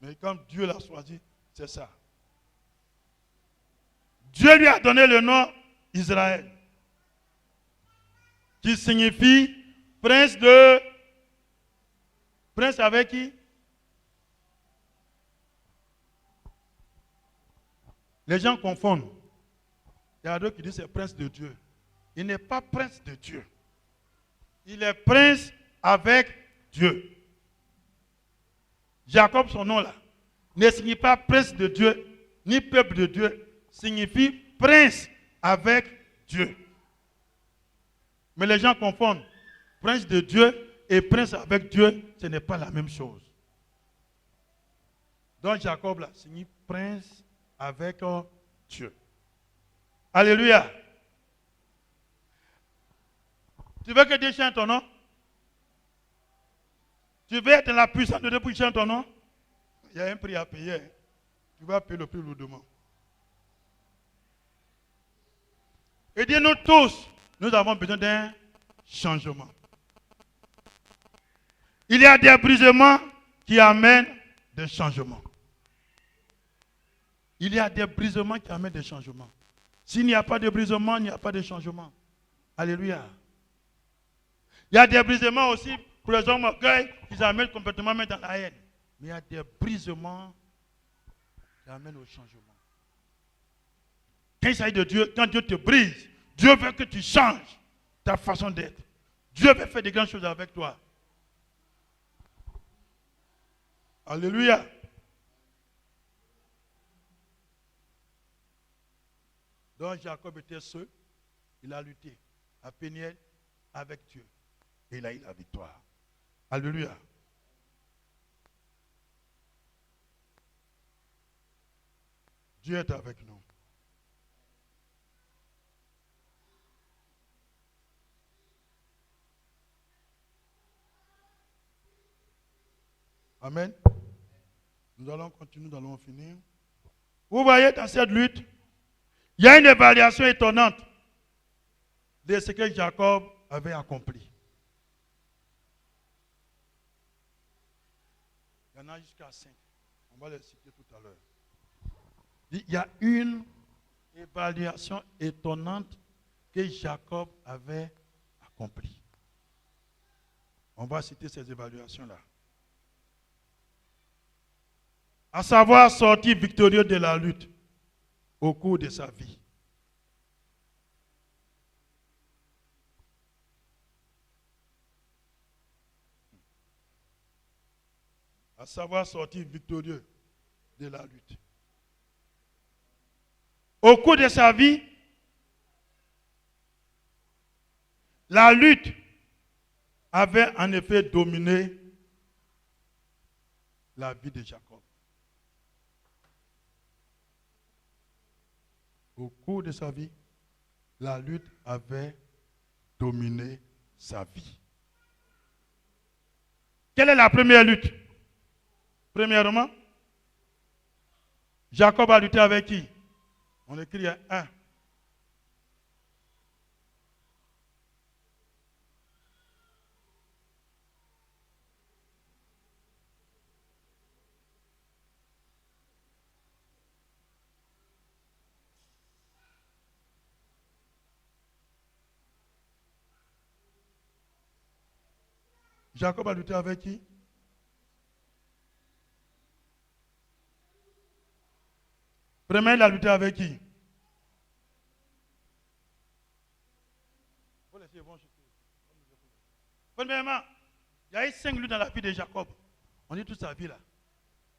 Mais comme Dieu l'a choisi, c'est ça. Dieu lui a donné le nom Israël, qui signifie prince de... Prince avec qui? Les gens confondent. Il y a d'autres qui disent c'est prince de Dieu. Il n'est pas prince de Dieu. Il est prince avec Dieu. Jacob, son nom là, ne signifie pas prince de Dieu, ni peuple de Dieu. Signifie prince avec Dieu. Mais les gens confondent. Prince de Dieu et prince avec Dieu, ce n'est pas la même chose. Donc Jacob là, signifie prince avec Dieu. Alléluia. Tu veux que Dieu chante ton nom? Tu veux être dans la puissance de Dieu pour chanter ton nom? Il y a un prix à payer. Tu vas payer le prix lourdement. Et dit nous tous, nous avons besoin d'un changement. Il y a des brisements qui amènent des changements. Il y a des brisements qui amènent des changements. S'il n'y a pas de brisement, il n'y a pas de changement. Alléluia. Il y a des brisements aussi pour les hommes orgueils qui amènent complètement dans la haine. Mais il y a des brisements qui amènent au changement. Quand il s'agit de Dieu, quand Dieu te brise, Dieu veut que tu changes ta façon d'être. Dieu veut faire de grandes choses avec toi. Alléluia. Donc Jacob était seul. Il a lutté à Péniel avec Dieu. Et il a eu la victoire. Alléluia. Dieu est avec nous. Amen. Nous allons continuer, nous allons finir. Vous voyez dans cette lutte, il y a une évaluation étonnante de ce que Jacob avait accompli. Il y en a jusqu'à 5. On va les citer tout à l'heure. Il y a une évaluation étonnante que Jacob avait accomplie. On va citer ces évaluations-là. À savoir sortir victorieux de la lutte au cours de sa vie. À savoir sortir victorieux de la lutte. Au cours de sa vie, la lutte avait en effet dominé la vie de Jacob. Au cours de sa vie, la lutte avait dominé sa vie. Quelle est la première lutte? Premièrement, Jacob a lutté avec qui? On écrit 1. Jacob a lutté avec qui? Premièrement, il a lutté avec qui? Premièrement, il y a eu 5 luttes dans la vie de Jacob. On dit toute sa vie là.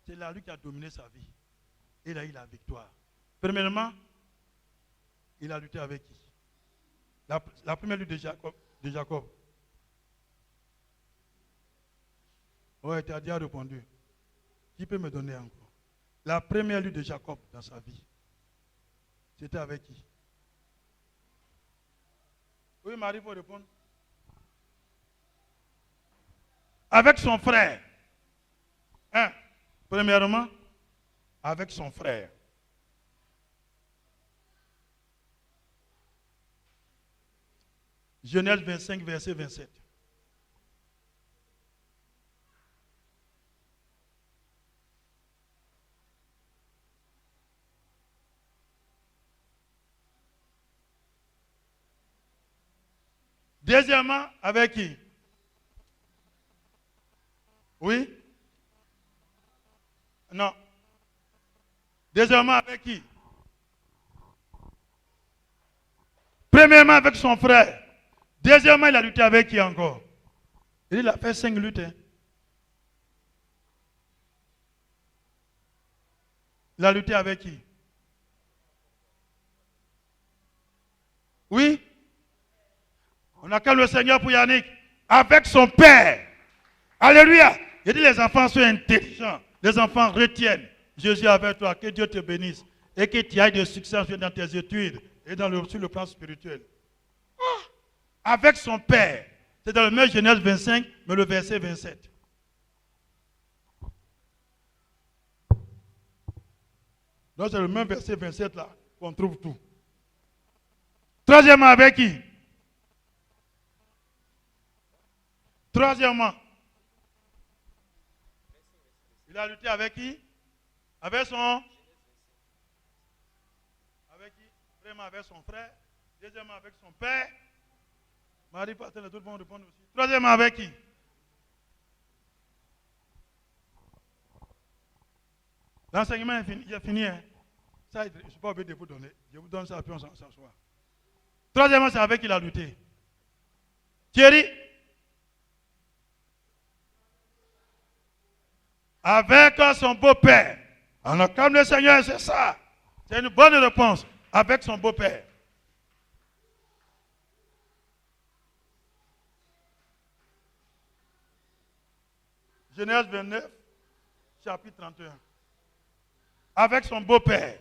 C'est la lutte qui a dominé sa vie. Et il a eu la victoire. Premièrement, il a lutté avec qui? La première lutte de Jacob. Oui, tu as déjà répondu. Qui peut me donner encore? La première lutte de Jacob dans sa vie, c'était avec qui? Oui, Marie, il faut répondre. Avec son frère. Premièrement, avec son frère. Genèse 25, verset 27. Deuxièmement, avec qui? Oui? Non. Deuxièmement, avec qui? Premièrement, avec son frère. Deuxièmement, il a lutté avec qui encore? Il a fait 5 luttes. Il a lutté avec qui? Oui? On acclame le Seigneur pour Yannick. Avec son père. Alléluia. Il dit les enfants sont intelligents. Les enfants retiennent. Jésus est avec toi. Que Dieu te bénisse. Et que tu ailles de succès dans tes études et sur le plan spirituel. Avec son père. C'est dans le même Genèse 25, mais le verset 27. Donc c'est le même verset 27 là qu'on trouve tout. Troisièmement, avec qui? Troisièmement, il a lutté avec qui? Avec son? Avec qui? Premièrement avec son frère. Deuxièmement avec son père. Marie, Patel, tout le monde répond aussi. Troisièmement avec qui? L'enseignement est fini. Il est fini. Hein? Ça, je ne suis pas obligé de vous donner. Je vous donne ça puis on s'assoit. Troisièmement, c'est avec qui il a lutté. Thierry? Avec son beau-père. Alors, comme le Seigneur, c'est ça. C'est une bonne réponse. avec son beau-père. Genèse 29, chapitre 31. Avec son beau-père.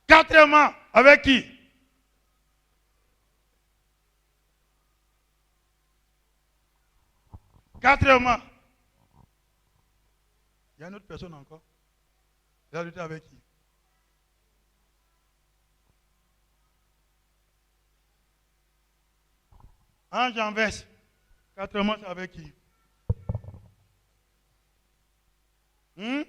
Quatrièmement, avec qui? Quatrièmement, il y a une autre personne encore. Il a lutté avec qui? Ange en verse. Quatrièmement, c'est avec qui? Il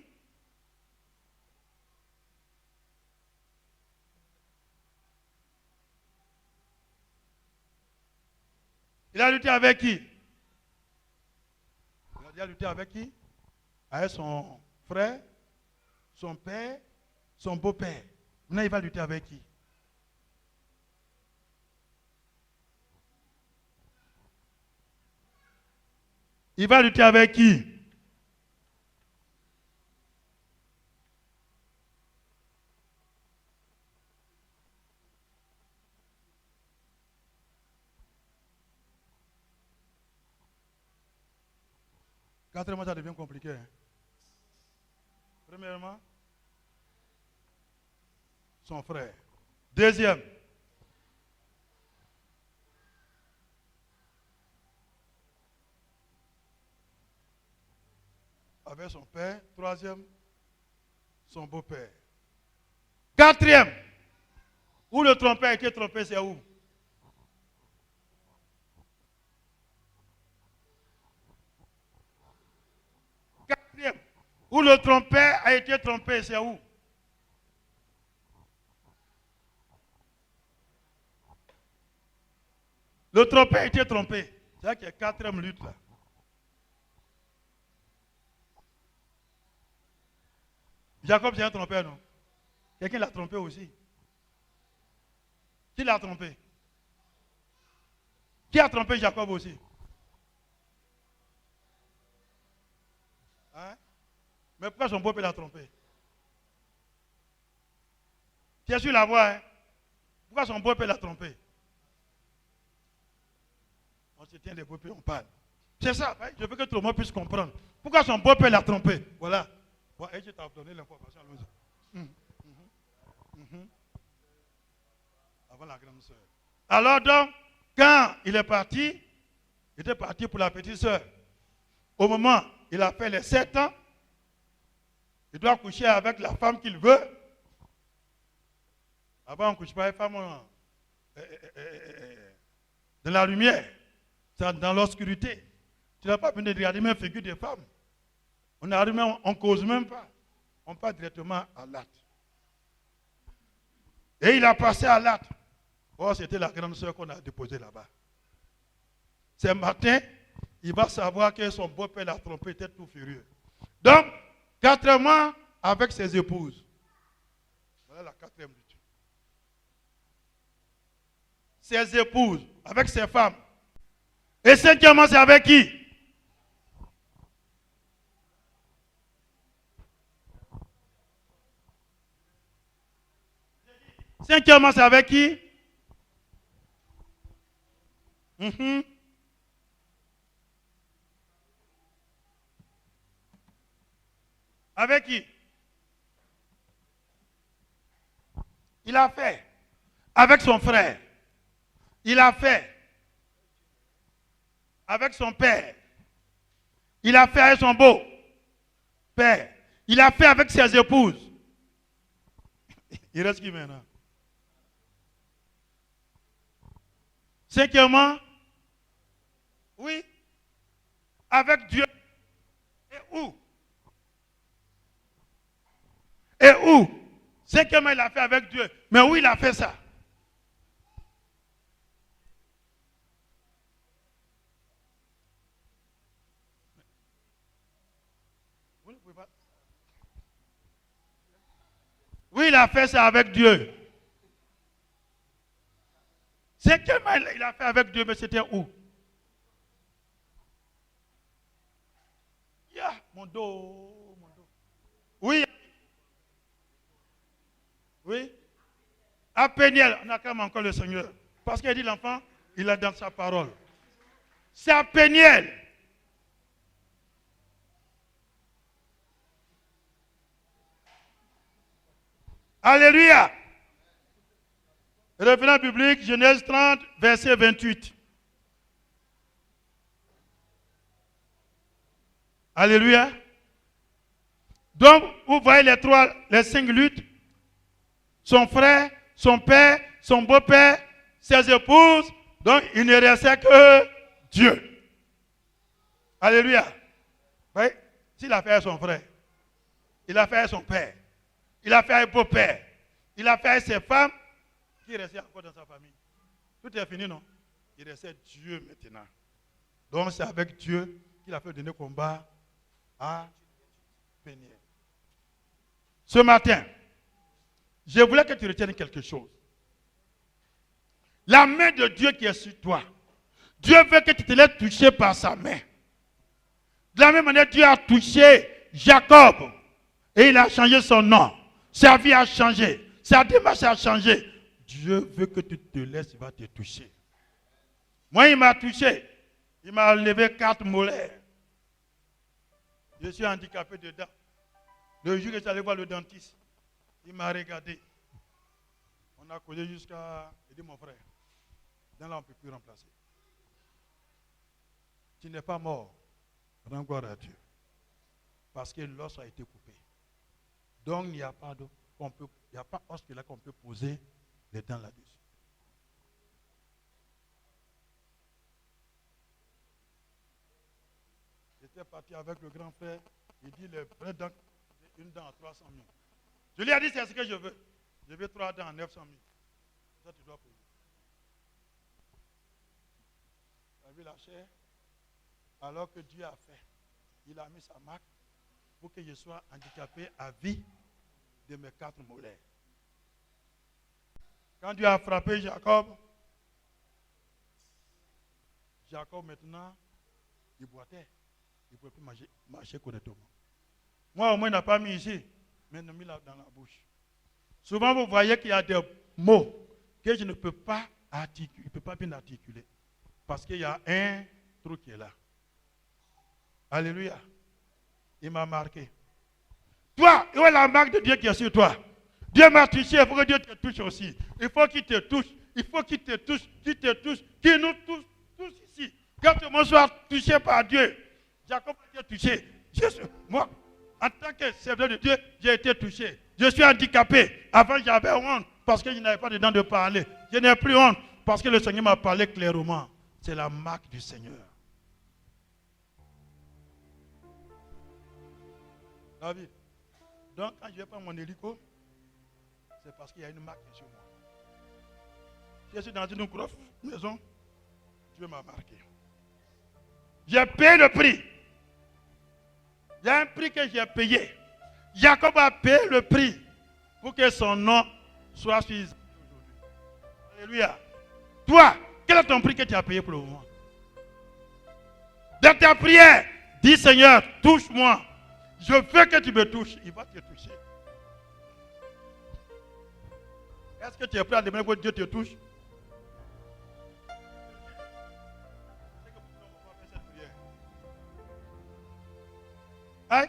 a lutté avec qui? Il a lutté avec qui? Avec son frère, son père, son beau-père. Maintenant, il va lutter avec qui? Il va lutter avec qui? Quatrièmement, ça devient compliqué. Hein? Premièrement, son frère. Deuxième, avec son père. Troisième, son beau-père. Quatrième, où le trompeur a été trompé, c'est où? Quatrième, où le trompeur a été trompé, c'est où? Le trompeur a été trompé. C'est là qu'il y a quatrième lutte là. Jacob, c'est un trompeur, non? Quelqu'un l'a trompé aussi. Qui l'a trompé? Qui a trompé Jacob aussi? Hein? Mais pourquoi son beau-père l'a trompé? Tu es sur la voie, hein? Pourquoi son beau-père l'a trompé? On se tient des beaux-pères, on parle. C'est ça, hein? Je veux que tout le monde puisse comprendre. Pourquoi son beau-père l'a trompé? Voilà. Bon, et je t'ai donné l'information, allons-y. Avant la grande sœur. Alors donc, quand il est parti, il était parti pour la petite sœur. Au moment où il a fait les 7 ans, il doit coucher avec la femme qu'il veut. Avant, on ne couche pas avec les femmes dans la lumière, dans l'obscurité. Tu n'as pas besoin de regarder même figure des femmes. On ne cause même pas. On passe directement à l'acte. Et il a passé à l'acte. Oh, c'était la grande sœur qu'on a déposée là-bas. Ce matin, il va savoir que son beau-père l'a trompé, il était tout furieux. Donc, 4 mois avec ses épouses. Voilà la 4e lutte. Ses épouses, avec ses femmes. Et 5e, c'est avec qui? Cinquièmement, c'est avec qui? Avec qui? Il a fait avec son frère. Il a fait avec son père. Il a fait avec son beau-père. Il a fait avec ses épouses. Il reste qui maintenant? Cinquièmement, oui, avec Dieu. Et où? Et où? Cinquièmement, il a fait avec Dieu. Mais où il a fait ça? Oui, il a fait ça avec Dieu. Cinquièmement, il a fait avec Dieu, mais c'était où? Mon dos, mon dos. Oui. Oui. À Péniel, on acclame encore le Seigneur. Parce qu'il dit l'enfant, il est dans sa parole. C'est à Péniel. Alléluia. Référent biblique, Genèse 30, verset 28. Alléluia. Donc, vous voyez les 5 luttes. Son frère, son père, son beau-père, ses épouses. Donc, il ne restait que Dieu. Alléluia. Vous voyez, s'il a fait avec son frère, il a fait avec son père, il a fait avec beau-père, il a fait avec ses femmes, qui restait encore dans sa famille. Tout est fini, non? Il restait Dieu maintenant. Donc, c'est avec Dieu qu'il a fait donner combat à Péniel. Ce matin, je voulais que tu retiennes quelque chose. La main de Dieu qui est sur toi. Dieu veut que tu te laisses toucher par sa main. De la même manière, Dieu a touché Jacob. Et il a changé son nom. Sa vie a changé. Sa démarche a changé. Dieu veut que tu te laisses, il va te toucher. Moi, il m'a touché. Il m'a enlevé 4 molaires. Je suis handicapé dedans. Le jour que j'allais voir le dentiste, il m'a regardé. On a causé jusqu'à... Il dit, mon frère, dans là, on ne peut plus remplacer. Tu n'es pas mort. Rends gloire à Dieu. Parce que l'os a été coupé. Donc, il n'y a pas os que là qu'on peut poser les dents là-dessus. J'étais parti avec le grand frère. Il dit, les vraies dents, une dent à 300 000. Je lui ai dit, c'est ce que je veux. Je veux 3 dents à 900 000. Ça, tu dois payer. Tu as vu la chair? Alors que Dieu a fait, il a mis sa marque pour que je sois handicapé à vie de mes 4 molaires. Quand Dieu a frappé Jacob, Jacob maintenant, il boitait. Il ne pouvait plus marcher correctement. Moi, au moins, il n'a pas mis ici, mais il a mis là dans la bouche. Souvent, vous voyez qu'il y a des mots que je ne peux pas articuler, il ne peut pas bien articuler. Parce qu'il y a un trou qui est là. Alléluia. Il m'a marqué. Toi, où est la marque de Dieu qui est sur toi? Dieu m'a touché, il faut que Dieu te touche aussi. Il faut qu'il te touche. Il faut qu'il te touche, qu'il te touche, qu'il nous touche tous ici. Quand tout le monde soit touché par Dieu, Jacob a été touché. Moi, en tant que serviteur de Dieu, j'ai été touché. Je suis handicapé. Avant, j'avais honte parce que je n'avais pas de dents de parler. Je n'ai plus honte parce que le Seigneur m'a parlé clairement. C'est la marque du Seigneur. David, donc quand je vais prendre mon hélico, c'est parce qu'il y a une marque sur moi. Je suis dans une grosse maison, Dieu m'a marqué. J'ai payé le prix. Il y a un prix que j'ai payé. Jacob a payé le prix pour que son nom soit suivi aujourd'hui. Alléluia. Toi, quel est ton prix que tu as payé pour le moment? Dans ta prière, dis Seigneur, touche-moi. Je veux que tu me touches. Il va te toucher. Est-ce que tu es prêt à demander que Dieu te touche? Aïe,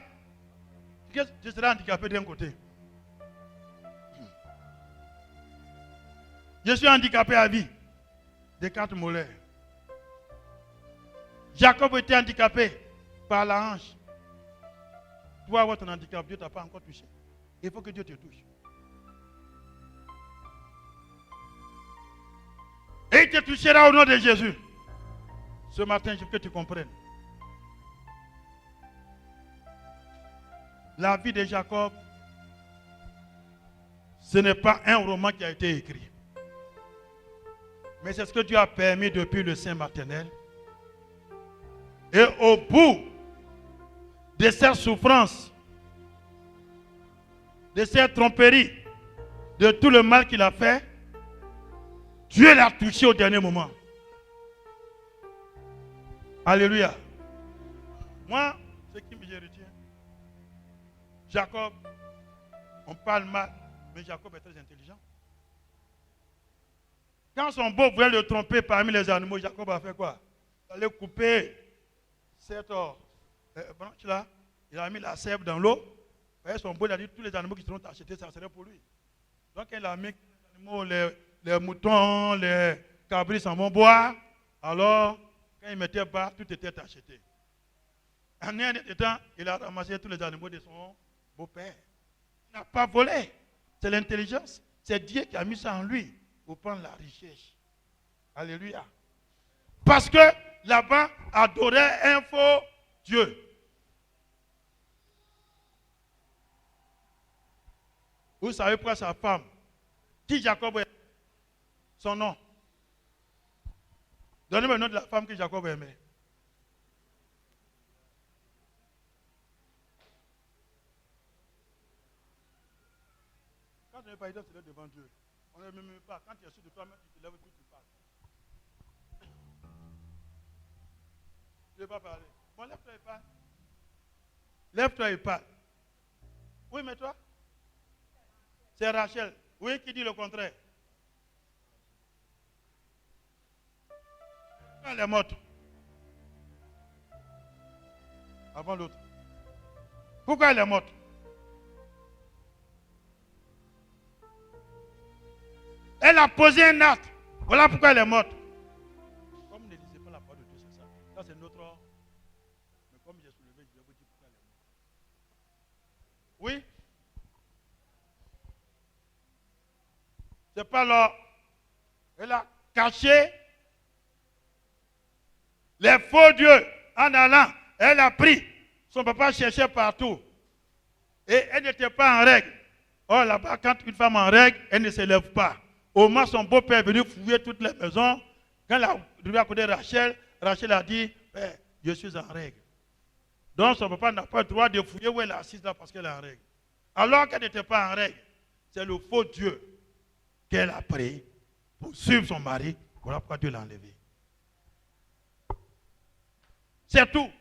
je serai handicapé d'un côté. Je suis handicapé à vie. Des 4 molaires. Jacob était handicapé par la hanche. Toi, avoir ton handicap, Dieu ne t'a pas encore touché. Il faut que Dieu te touche. Et il te touchera au nom de Jésus. Ce matin, je veux que tu comprennes. La vie de Jacob, ce n'est pas un roman qui a été écrit. Mais c'est ce que Dieu a permis depuis le sein maternel. Et au bout de cette souffrance, de cette tromperie, de tout le mal qu'il a fait, Dieu l'a touché au dernier moment. Alléluia. Moi, ce qui me retient, Jacob, on parle mal, mais Jacob est très intelligent. Quand son beau voulait le tromper parmi les animaux, Jacob a fait quoi? Il allait couper cette branche-là. Il a mis la sève dans l'eau. Son beau, il a dit tous les animaux qui seront achetés, ça serait pour lui. Donc il a mis les animaux, les moutons, les cabris s'en vont boire. Alors, quand il mettait bas, tout était acheté. En un temps, il a ramassé tous les animaux de son beau-père. Il n'a pas volé. C'est l'intelligence. C'est Dieu qui a mis ça en lui pour prendre la richesse. Alléluia. Parce que Laban adorait un faux Dieu. Vous savez pourquoi sa femme, qui Jacob est, son nom. Donnez-moi le nom de la femme que Jacob aimait. Quand on n'est pas idole, c'est devant Dieu. On ne même pas. Quand tu es sûr de toi-même, tu te lèves et tu parles. Je ne vais pas parler. Bon, lève-toi et parle. Lève-toi et parle. Oui, mais toi? C'est Rachel. Oui, qui dit le contraire? Quand elle est morte. Avant l'autre. Pourquoi elle est morte? Elle a posé un acte. Voilà pourquoi elle est morte. Comme ne lisez pas la parole de Dieu, c'est ça. Ça, c'est notre. Mais comme j'ai soulevé, je vais vous dire pourquoi elle est morte. Oui? C'est pas là. Elle a caché les faux dieux en allant. Elle a pris. Son papa cherchait partout. Et elle n'était pas en règle. Or là-bas, quand une femme en règle, elle ne se lève pas. Au moins, son beau-père est venu fouiller toutes les maisons. Quand elle a arrivé à côté de Rachel, Rachel a dit, je suis en règle. Donc son papa n'a pas le droit de fouiller où elle est assise là parce qu'elle est en règle. Alors qu'elle n'était pas en règle, c'est le faux Dieu qu'elle a pris pour suivre son mari. Voilà pourquoi Dieu l'a enlevé. C'est tout.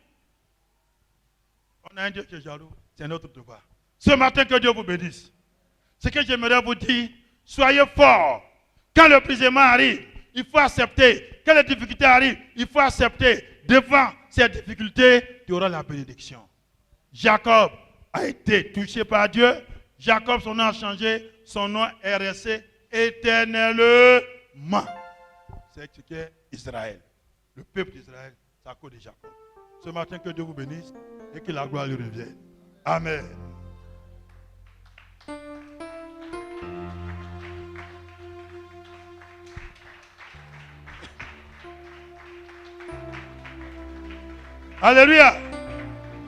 On a un Dieu qui est jaloux, c'est notre devoir. Ce matin, que Dieu vous bénisse. Ce que j'aimerais vous dire, soyez forts. Quand le brisement arrive, il faut accepter. Quand les difficultés arrivent, il faut accepter. Devant ces difficultés, tu auras la bénédiction. Jacob a été touché par Dieu. Jacob, son nom a changé. Son nom est resté éternellement. C'est ce qu'est Israël. Le peuple d'Israël, c'est à cause de Jacob. Ce matin, que Dieu vous bénisse et que la gloire lui revienne. Amen. Alléluia.